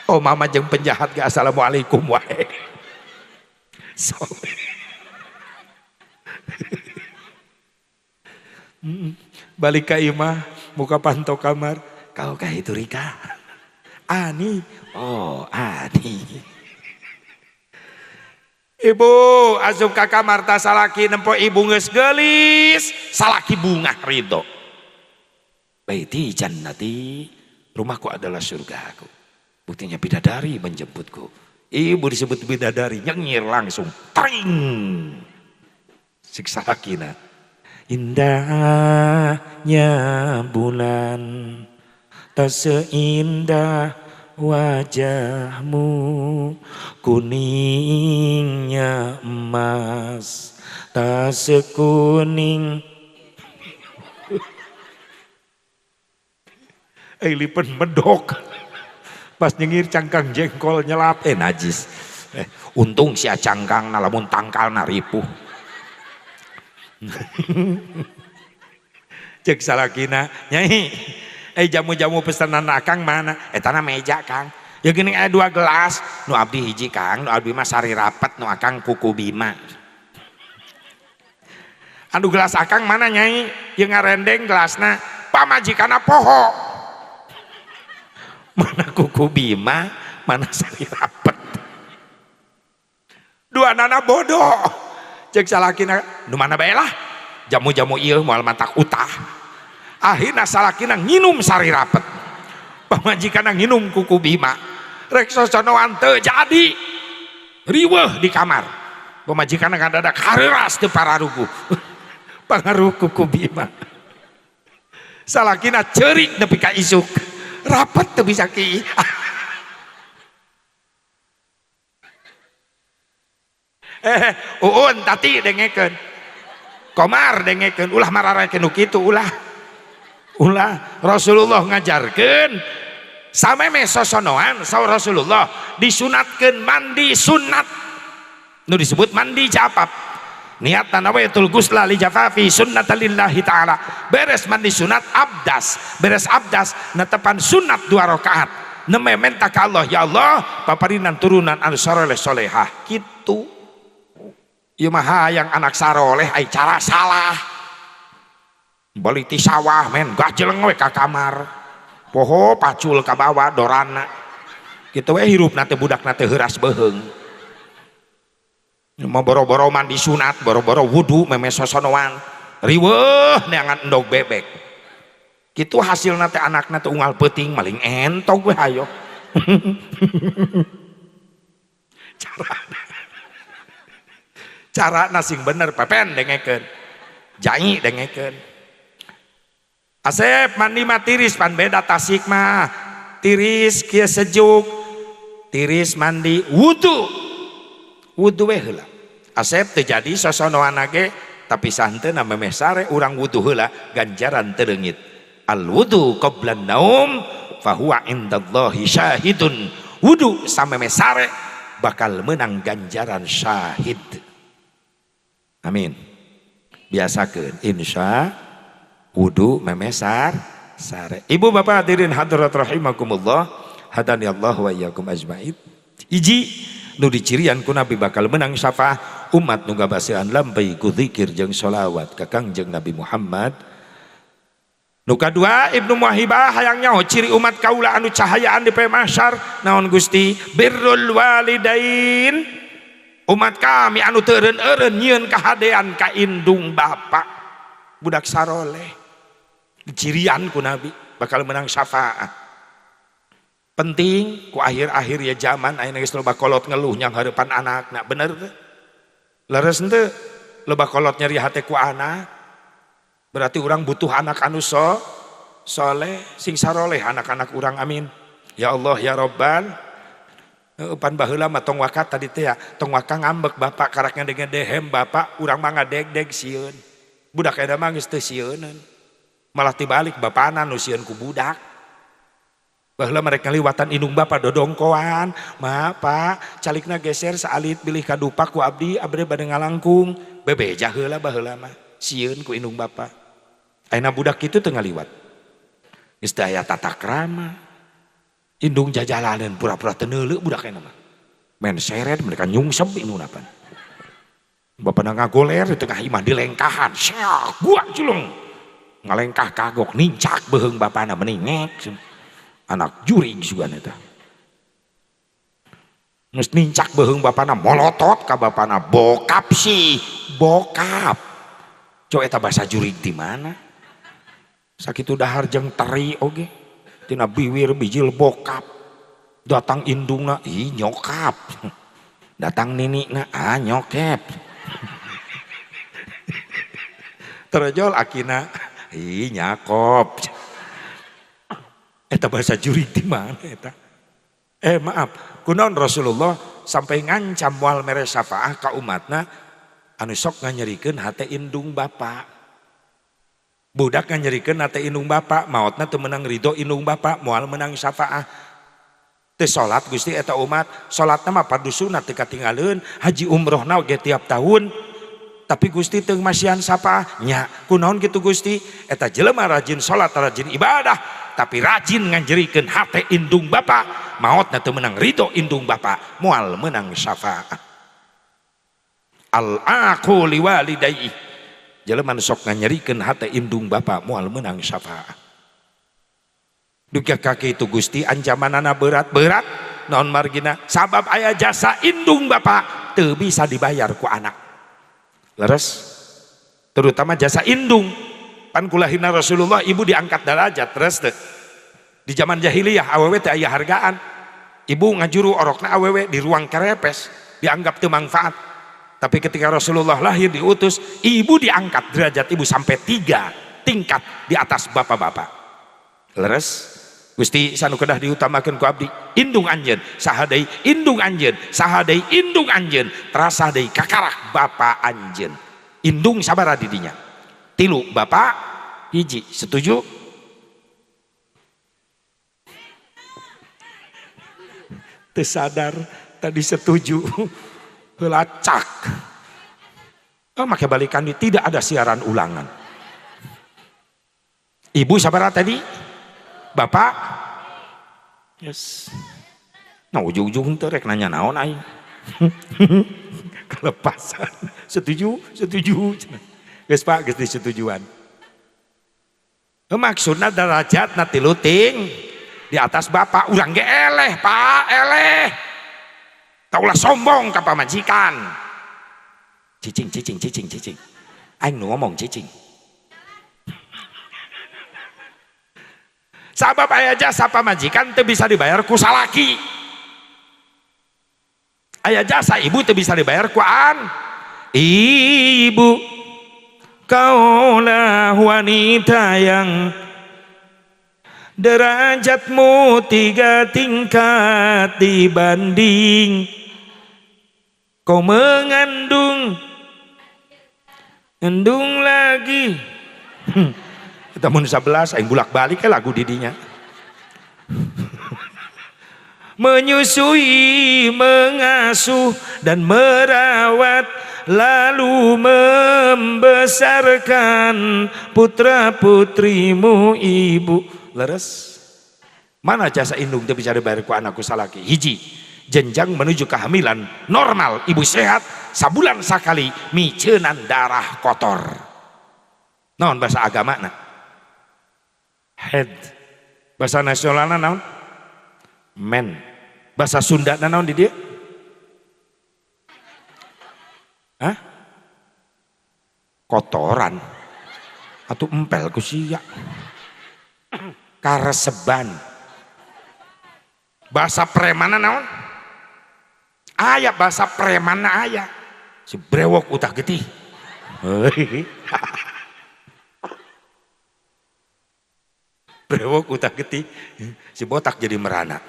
Oh mama jeung penjahat gak assalamualaikum wae. Balik ke imah, muka pantau kamar. Kau kah itu Rika? Ani. Oh Ani. Ibu asup ka kamar ta salaki nempo ibu geus geulis, salaki bunga ridho. Baiti jannati, rumahku adalah surgaku. Buktinya bidadari menjemputku. Ibu disebut bidadari, nyengir langsung. Tring. Siksa sakina. Indahnya bulan, tak seindah wajahmu. Kuningnya emas, tak sekuning lipen medok pas nyengir cangkang jengkol nyelap najis. Untung si cangkang lamun tangkal naripuh. Cek salakina nyai jamu-jamu pesanan akang mana etana meja kang ya gini ada 2 gelas nu abdi hiji kang nu abdi mah sari rapet nu akang kuku bima. Anu gelas akang mana nyai yang ngarendeng gelasna pamajikana poho. Mana kuku bima, mana sari rapet. 2 nana bodoh. Cek salakina, nu mana bae lah. Jamu-jamu ieu moal matak utah. Akhirna salakina nginum sari rapet. Pamajikana nginum kuku bima. Rek sosonoan teu jadi. Riweuh di kamar. Pamajikana ngadadak hareras teu pararugu. Pangaruh kuku bima. Salakina ceurik nepi ka isuk. Rapat tuh bisa ki. Uun tati dengekeun. Komar dengekeun ulah mararekeun nu kitu ulah. Rasulullah ngajarkeun sameme sosonoan saur Rasulullah disunatkeun mandi sunat. Nu disebut mandi japap. Niat nawayatul gusla li jafafi sunnatalillahi ta'ala. Beres mandi sunat abdas, beres abdas netepan sunat 2 rakaat. Neme menta ka Allah, ya Allah paparinan turunan anu saroleh solehah kitu. Ieu mah yang anak saroleh ai cara salah. Bali ti sawah men gajeleng we ka kamar. Poho pacul ka bawah dorana. Kitu we hirupna teh budakna teh heuras beheung. Mau boro-boro mandi sunat, boro-boro wudu memes sosonoan riweuh neangan endog bebek gitu hasilna teh anakna teh unggal peuting maling entog we hayo. cara sing bener pepen dengekeun jai dengekeun Asep mandi mah tiris pan beda tasik mah tiris kieu sejuk, tiris mandi wudu we heula. Asep teu jadi sosonoan ge tapi santeuna memeh sare urang wudu heula ganjaran teu leungit. Al wudu qablan naum fahuwa indallahi syahidun. Wudu samemeh sare bakal menang ganjaran syahid. Amin. Biasakeun insya wudu memesar sare. Ibu bapak hadirin hadirat rahimakumullah, hadani Allah wa iyyakum ajmain. Hiji nu dicirian ku Nabi bakal menang syafaat umat nu ngabaseuan lampai ku zikir jeung sholawat ka Kangjeng Nabi Muhammad. Nu kadua Ibnu Muwahhibah hayang nyaho ciri umat kaula anu cahayaan di poe mahsyar naon Gusti? Birrul walidain. Umat kami anu teu eureun-eureun nyieun kahadean ka indung bapa budak saroleh. Cirian ku Nabi bakal menang syafaat. Penting ku akhir-akhir ya zaman ayeuna geus loba kolot ngeluh nyang hareupan anakna, bener teu? Leres henteu loba kolot nyeri hate ku anak. Berarti orang butuh anak anu soleh sing saroleh anak-anak urang, amin. Ya Allah ya Rabbal. Pan baheula mah tong wakat tadi teh ya, tong waka ngambek bapak karak ngede-ngede hem bapak urang mah ngadeg-deg sieun. Budak eta mah geus teu sieuneun. Malah tibalik bapana nu sieun ku budak. Baheula mereka liwatan indung bapak dodongkoan, "Ma, Pak, calikna geser saalit bilih ka dupa ku abdi bade ngalangkung." Bebeja heula baheula mah sieun ku indung bapak. Ayeuna budak kitu teu ngaliwat. Geus teu aya tata krama. Indung jajalaneun pura-pura teu neuleuh budak eta mah. Men seret mereka nyungsep indung apa. Bapana ngagoler di tengah imah dilengkahan. Syak gua culung. Ngalengkah kagok nincak beheung bapana meni ngek. Anak jurig sugan eta. Geus nincak beheung bapana molotot ka bapana bokap sih, bokap. Coba eta bahasa jurig di mana? Sakitu dahar jeung teri oge. Tina biwir bijil bokap. Datang indungna ih nyokap. Datang ninikna nyokep. Terjol akina ih nyakop. Eta bahasa jurig di mana eta? Maaf, kunaon Rasulullah sampai ngancam moal mere syafaah ka umatna anu sok nganyerikeun hate indung bapa. Budak nganyerikeun hate indung bapa, maotna teu meunang ridho indung bapa, moal menang syafaah. Teu salat Gusti eta umat, salatna mah fardu sunat teu katinggalieun, haji umrohna ge tiap tahun. Tapi Gusti teu masihan syafaah. Nya, kunaon kitu Gusti? Eta jelema rajin salat, rajin ibadah, tapi rajin nganjerikeun hate indung bapa, maotna teu meunang ridho indung bapa, moal menang syafaah. Al-aqu liwalidayhi. Jelema sok nganyerikeun hate indung bapa moal menang syafaat. Duka kaki itu Gusti ancamanana berat-berat naon margina sabab aya jasa indung bapa teu bisa dibayar ku anak. Leres? Terutama jasa indung. Pan kulahina Rasulullah ibu diangkat derajat terus teu. Di zaman jahiliyah awewe teu aya hargaan. Ibu ngajuru orokna awewe di ruang kerepes dianggap teu manfaat. Tapi ketika Rasulullah lahir diutus, ibu diangkat derajat ibu sampai 3 tingkat di atas bapak-bapak. Leres? Gusti sanu kedah diutamakeun ku abdi, indung anjeun, saha deui indung anjeun, saha deui indung anjeun, terasa deui kakarak bapa anjeun. Indung sabaraha di dinya? 3 bapak, 1 setuju? Teu sadar tadi setuju. Pelacak. Maka balikan tidak ada siaran ulangan. Ibu sabaraha tadi? Bapak? Yes. Nah ujung-ujung teh rek nanya naon aing. Kelepasan. Setuju? Setuju. Geus Pak, geus disetujuan. Maksudna derajatna 3 ting di atas bapak urang ge eleh, Pak, eleh. Taulah sombong ka pamajikan. Cicing. Aing nu ngomong cicing. Sabab aya jasa pamajikan teu bisa dibayar ku salaki. Aya jasa ibu teu bisa dibayar ku ibu. Kaulah wanita yang derajatmu 3 tingkat dibanding kau mengandung lagi. Kita mun 11 aing bulak-balik ke lagu didinya. Menyusui, mengasuh dan merawat, lalu membesarkan putra putrimu ibu. Leres. Mana jasa indung teu bisa dibayar ku anakku salaki? Hiji, jenjang menuju kehamilan normal, ibu sehat, sabulan sakali miceunan darah kotor. Naon bahasa agama na? Head. Bahasa nasionalna naon? Men. Bahasa Sunda naon di dia? Hah? Kotoran atau empel ku sia. Kareseban. Bahasa preman naon? Aya bahasa preman aya. Si brewok utah getih. Brewok utah getih. Si botak jadi merana.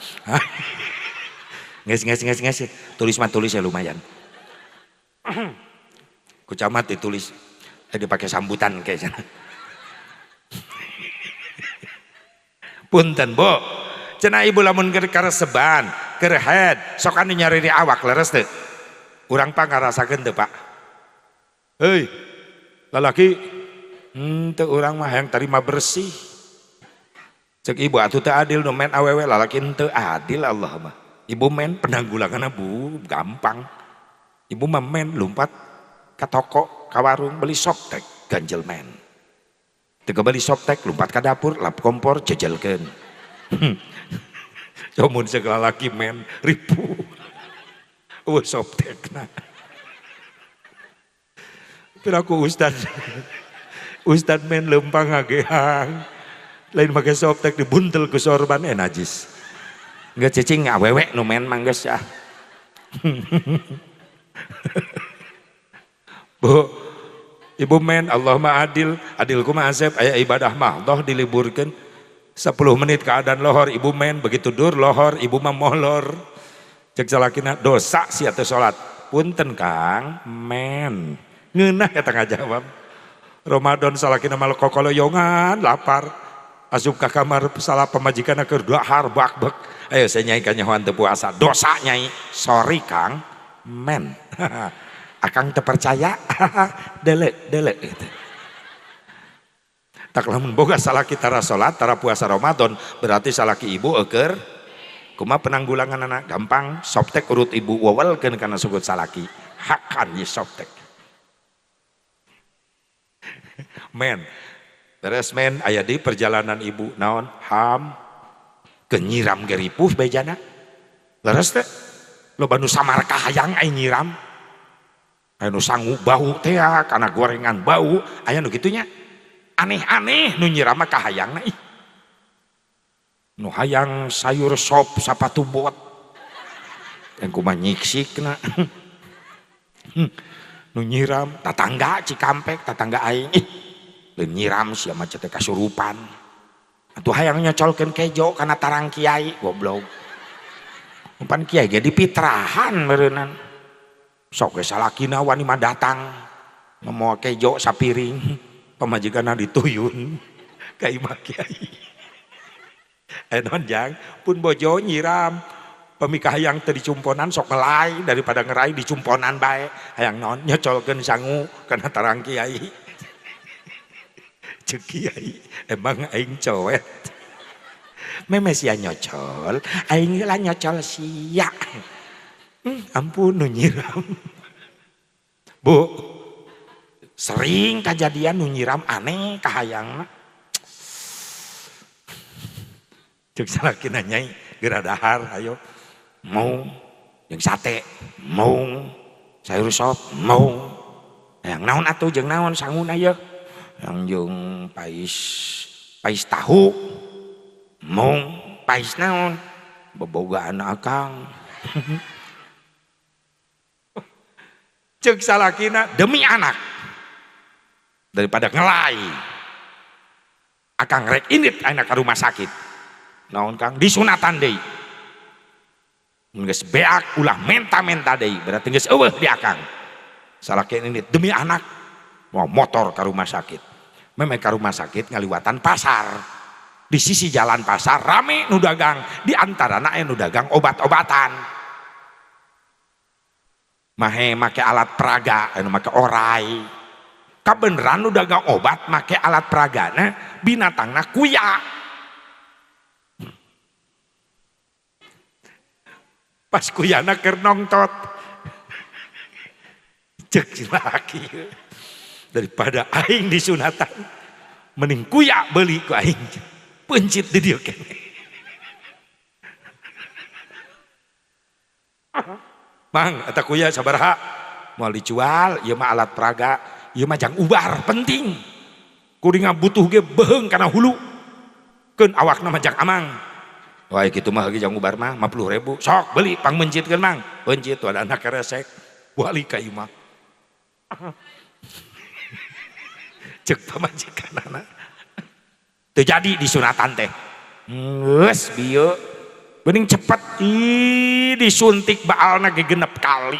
Nges. Tulis mah tulis ya lumayan. Ku camat ditulis. Dipakai sambutan kayaknya. Punten, Bu. Cenah ibu lamun keur kareseban, keur head, sok anu nyari di awak leres teu? Urang pa ngarasakeun teu, Pak? Heuy, lalaki, teu urang mah hayang tarima bersih. Cek ibu atuh teu adil nu men awewe lalaki teu adil Allah mah. Ibu men penanggulanganna Bu gampang. Ibu mah men lompat ka toko, ka warung beli softtek ganjel men. Teu beli softtek lompat ka dapur, lap kompor jejelkeun. Comun segala laki men ribu. Softtekna. Piraku ustad men lempang ngagehang. Lain pakai softtek dibuntel ke sorban najis. Nggak cicing awewe nu men mangges ah. Bu, ibu men Allah mah adil, adilku mah asep aya ibadah mah Allah diliburkeun 10 menit keadaan lohor ibu men begitu dur lohor ibu mah molor. Cek salakina dosa sia teu salat. Punten Kang, men. Ngeunah eta ngajawab. Ramadan salakina mah kokoloyongan lapar. Asup ka kamar salah pamajikanna keur dahar bakbek. Ayo saya nyai ka nyahoan teu puasa. Dosa nyai. Sorry Kang, men. Akang teu percaya. Dele gitu. Tak lamun boga salaki tara salat, tara puasa Ramadan, berarti salaki ibu euker kumaha penanggulangan anak gampang softtek urut ibu wawelkeun kana sugut salaki. Hakan ye softtek. Men. Beres men aya di perjalanan ibu naon ham kenyiram geripuh bejana. Leres teh loba nu samar kahayang ai nyiram. Aya nu sangu bau teh kana gorengan bau, aya nu kitunya. Aneh-aneh nu nyiram kahayangna ih. Nu hayang sayur sop sapatu bot. Yang kumaha nyiksikna. Nu nyiram tatangga Cikampek, tatangga aing. Ih, leun nyiram sia mah teh kasurupan. Atuh hayang nyocolkeun kejo kana tarang kiai, goblok. Umpan kiai ge dipitrahan meureunnan. Sok ge salakina wani mah datang. Momo kejo sapiring. Pamajikanna dituyun ka imah kiai. Non jang pun bojo nyiram pemikah hayang teu dicumponan sok ngelai daripada ngerai dicumponan bae hayang non nyocolkeun sangu kana tarang kiai. Ceuk kiai emang aing cowet. Meme sia nyocol aing lah nyocol sia. Ampun nu nyiram. Bu sering kejadian nu nyiram aneh kahayangna. Cek salakina nyai geura dahar ayo mau jeung sate mau sayur sop mau yang naon atuh jeung naon sangun aya yang jeung pais tahu mau pais naon bobogaan akang. Cek salakina demi anak daripada ngelai akang rek indit anak ke rumah sakit naon Kang disunatan deui geus beak ulah menta-menta deui berarti geus eueuh di akang salaki ini demi anak mau motor ke rumah sakit memang ke rumah sakit ngaliwatan pasar di sisi jalan pasar rame nu dagang di antarana aya nu dagang obat-obatan mahe make alat peraga anu make orai kabeneran nu dagang obat make alat peragana binatangna kuya pas kuyana keur nongtot cek laki daripada aing disunatan mending kuya beli ku aing pencit di dieu kene Mang eta kuya sabaraha moal dijual ieu mah alat peraga ieu mah jang ubar penting kuringa butuh ge beheung kana hulu keun awakna mah jang amang wah gitu mah lagi jang ubar mah 50.000 sok beli pang mencitkeun mang pencit tuh ada anak resek wali ka ieu mah cek pamajikanana teu jadi disunatan teh geus bieu bening cepet disuntik baalna ge 6 kali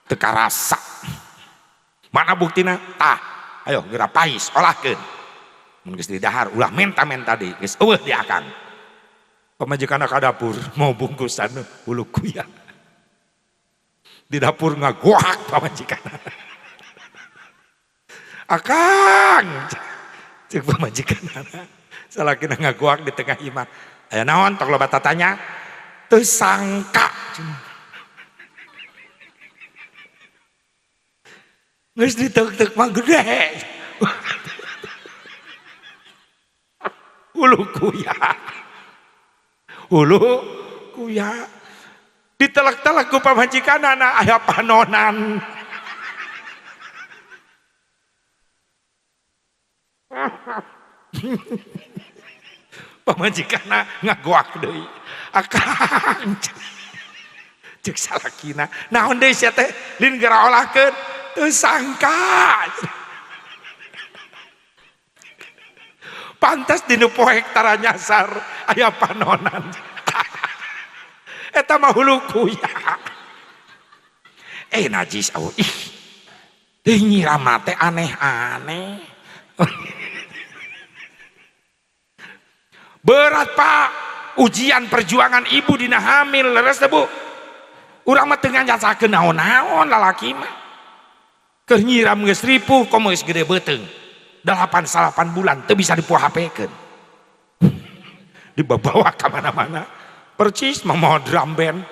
teu karasa mana buktina tah ayo geura pais olahkeun mun geus di dahar ulah menta-menta deui geus eueuh di akang pamajikanna ka dapur mau bungkusan ulu kuya di dapur ngagoak pamajikanna akang cek pamajikanna salakina ngagoak di tengah imah aya naon tok loba tatanya teu sangka geus diteuk-teuk mah gede ulu kuya ditelek-telek ku pamajikanana aya panonan pamajikanna ngagoak deui akang cek salakina naon deui sia teh lin geura olahkeun teu sangka pantas dinu poek tara nyasar aya panonan eta mah hulu kuya najis ih teh nyirama teh aneh-aneh berat Pak ujian perjuangan ibu dina hamil leres teh Bu urang mah teu nganyasakeun naon-naon lalaki mah keur nyiram geus ripuh komo geus gede beuteung 8 bulan teu bisa dipohapekeun dibawa ka mana-mana percis mah mau drum band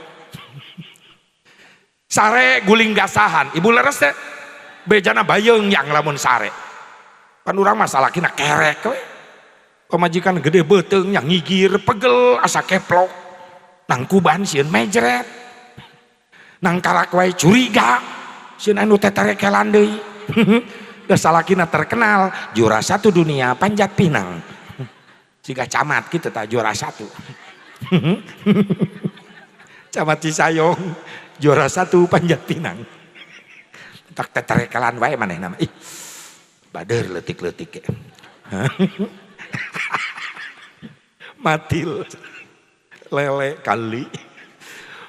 sare guling gasahan ibu leres teh bejana bayeung yang lamun sare pan urang mah salakina kerek we pamajikan gede beuteung yang ngigir pegel asa keplok nang kuban sieun mejret nang karak wae curiga sieun anu teterekelan deui da salakina terkenal juara 1 dunia panjat pinang siga camat kitu tah juara 1 camat Cisayong juara 1 panjat pinang tak teterekelan wae manehna ih bader leutik-leutik matil lele kali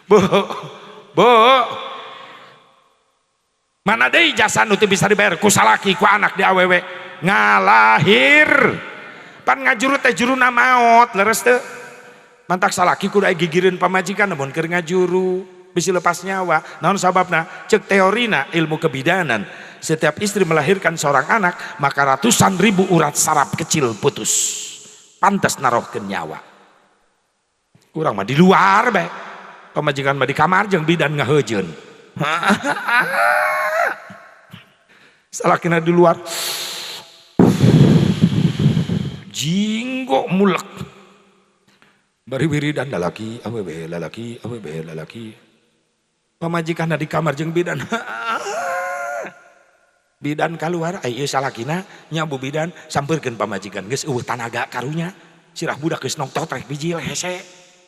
bo mana deui jasa nu teu bisa dibayar ku salaki ku anak di awewe ngalahir pan ngajuru teh juruna maot leres teu mantak salaki kudu aya gigireun pamajikan mun keur ngajuru bisi lepas nyawa naon sababna cek teorina ilmu kebidanan setiap istri melahirkan seorang anak maka ratusan ribu urat saraf kecil putus pantas narohkeun nyawa urang mah di luar bae pamajikan mah di kamar jeung bidan ngaheujeun salakina di luar jinggo mulek bari wiridan lalaki awewe lalaki pamajikanna di kamar jeung bidan bidan keluar ieu salakina nya Bu bidan sampeurkeun pamajikan geus eueuh tanaga karunya sirah budak geus nongtot rek biji hese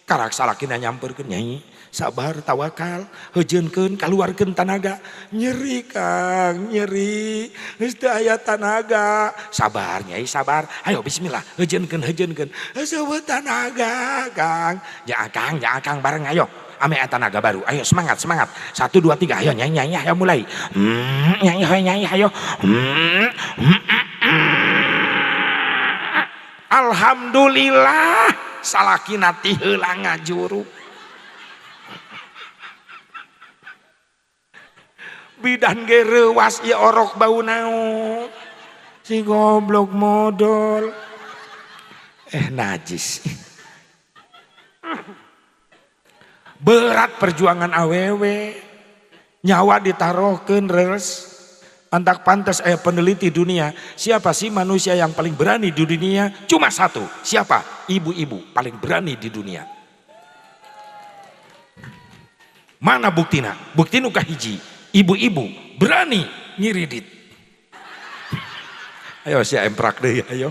Karak salakina nyamperkeun Nyai, sabar tawakal, heujeunkeun kaluarkeun tanaga. Nyeri Kang, nyeri. Geus teu aya tanaga. Sabar Nyai, sabar. Ayo bismillah, heujeunkeun. Seueuh tanaga Kang. Ya Kang bareng ayo. Ame tanaga baru. Ayo semangat. 1 2 3 ayo Nyai ayo mulai. Nyai ayo. Alhamdulillah. Salakina ti heula ngajuru. Bidan ge reuwas ieu orok bau naon. Si goblok modal. Najis. Berat perjuangan awewe. Nyawa ditaruhkeun reres. Antak pantas peneliti dunia, siapa sih manusia yang paling berani di dunia? Cuma satu, siapa? Ibu-ibu paling berani di dunia. Mana buktina? Bukti nu kahiji, ibu-ibu berani ngiridit. Ayo si emprak deh, ayo.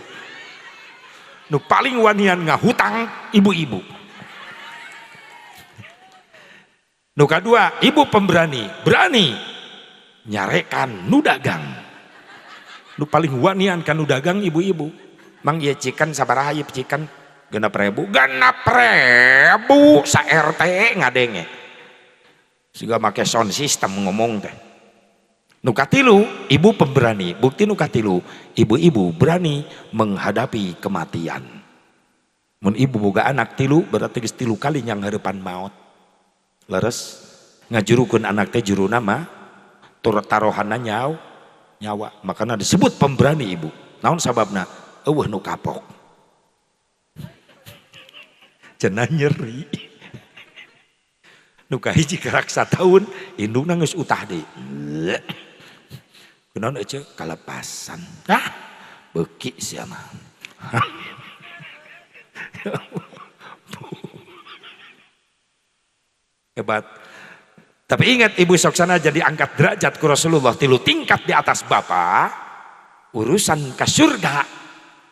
Nu paling wanian ngahutang ibu-ibu. Nu kadua, ibu pemberani, berani nyarekan nu dagang. Nu paling wanian kan nu dagang ibu-ibu. Mang ieu cikan sabaraha ieu cikan? 6.000. 6.000 sa RT ngadenge. Siga make sound system ngomong teh. Nu katilu, ibu pemberani. Bukti nu katilu, ibu-ibu berani menghadapi kematian. Mun ibu boga anak tilu berarti geus 3 kali nyang hareupan maut. Leres ngajurukeun anak teh juruna mah tarohanna nyawa, makanya disebut pemberani ibu. Naon sababna? Eueuh nu kapok. Cenah nyeri. Nu kahiji kerak sataun indungna geus utah deui. Kunaon ece kalepasan. Beuki sia mah. Hebat. Tapi ingat ibu soksana jadi angkat derajat ku Rasulullah 3 tingkat di atas bapak. Urusan ka surga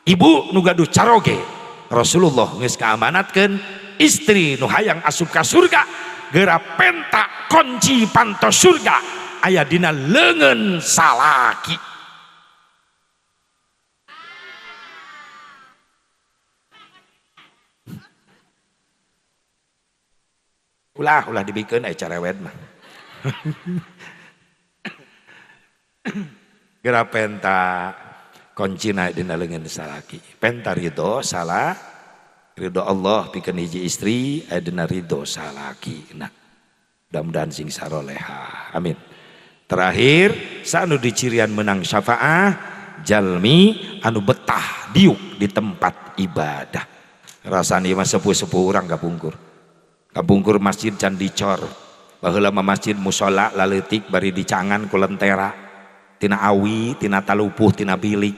ibu nu gaduh caroge Rasulullah geus kaamanatkeun istri nu hayang asup ka surga geura penta kunci pantos surga aya dina leungeun salaki. Ulah dibikeun carewet mah. Geura penta koncina dina leungeun salaki. Penta ridho salah ridho Allah pikeun hiji istri aya dina ridho salaki. Nah, mudah-mudahan sing saroleha. Amin. Terakhir, saanu dicirian menang syafaah jalmi anu betah diuk di tempat ibadah. Rasani mah sepuh-sepuh urang kapungkur. Kabungkur masjid can dicor, baheula mah masjid musola laleutik bari dicangan ku lentera, tina awi, tina talupuh, tina bilik.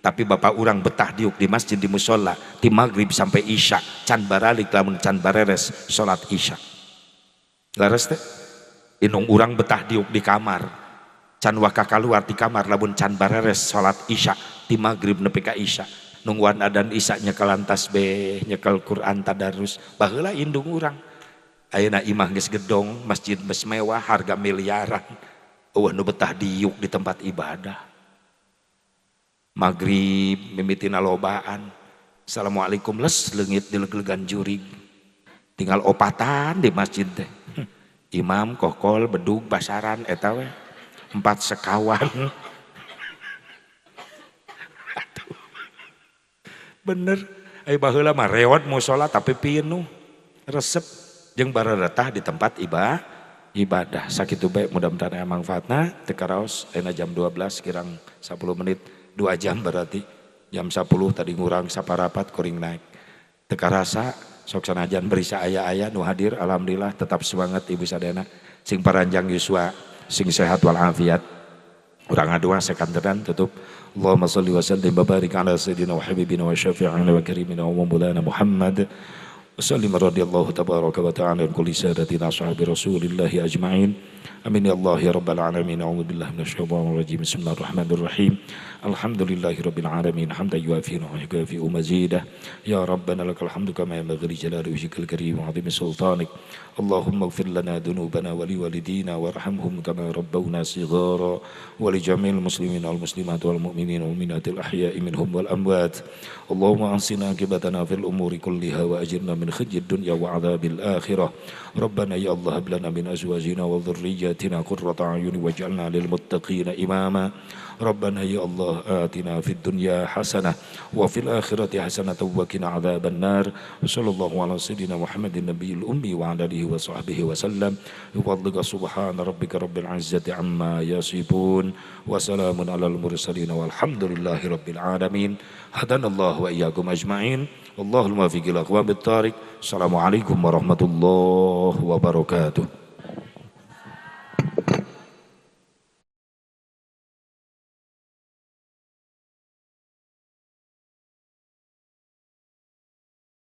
Tapi bapak urang betah diuk di masjid di musola, ti maghrib sampai isya, can baralik lamun can bareres salat isya. Laras teh, inung urang betah diuk di kamar, can waka kaluar di kamar lamun can bareres salat isya, ti maghrib nepi ka isya. Nungguan adan isya nyekelan tasbih, nyekel Quran tadarus, baheula indung urang. Ayeuna imah geus gedong, masjid geus mewah, harga miliaran. Eueuh nu betah diuk di tempat ibadah. Maghrib mimitina lobaan. Assalamualaikum les leungit dileg-legan jurig. Tinggal opatan di masjid teh. Imam kokol bedug basaran eta we. 4 sekawan. Bener, baheula mah rewat musola tapi pinuh resep jeung baradatah di tempat ibadah. Sakitu bae mudah-mudahan aya manfaatna. Teu karaos ayeuna jam 12 kirang 10 menit 2 jam berarti jam 10 tadi ngurang saparapat kuring naik. Teu karasa sok sanajan berisa aya-aya nu hadir alhamdulillah tetap semangat ibu sadayana sing paranjang yuswa sing sehat wal afiat. Urang ngadua sekantenan tutup. Allahumma sholli wa sallim wa barik ala sayyidina wa habibina wa syafi'ina wa karimina wa maulana Muhammad وسلم رضي الله تبارك وتعالى عن كل سادتنا أصحاب رسول الله أجمعين آمين يا الله يا رب العالمين أعوذ بالله من الشيطان الرجيم بسم الله الرحمن الرحيم الحمد لله رب العالمين حمدا يوافي ويكافئ مزيده يا ربنا لك الحمد كما ينبغي لجلال وجهك الكريم وعظيم سلطانك اللهم اغفر لنا ذنوبنا ولوالدينا وارحمهم كما ربونا صغارا ولجميع المسلمين والمسلمات والمؤمنين والمؤمنات الأحياء منهم والأموات اللهم أحسن عاقبتنا في الأمور كلها وأجرنا من خزي الدنيا وعذاب الآخرة ربنا يا الله هب لنا من أزواجنا وذرياتنا قرة أعين واجعلنا للمتقين إماما ربنا يا الله آتنا في الدنيا حسنة وفي الآخرة حسنة وقنا عذاب النار وصلى الله على سيدنا محمد النبي الأمي وعلى آله وصحبه وسلم بفضلك سبحان ربك رب العزة عما يصفون وسلام على المرسلين والحمد لله رب العالمين هدانا الله وإياكم أجمعين والله الموفق إلى الأقوام الطارق السلام عليكم ورحمة الله وبركاته.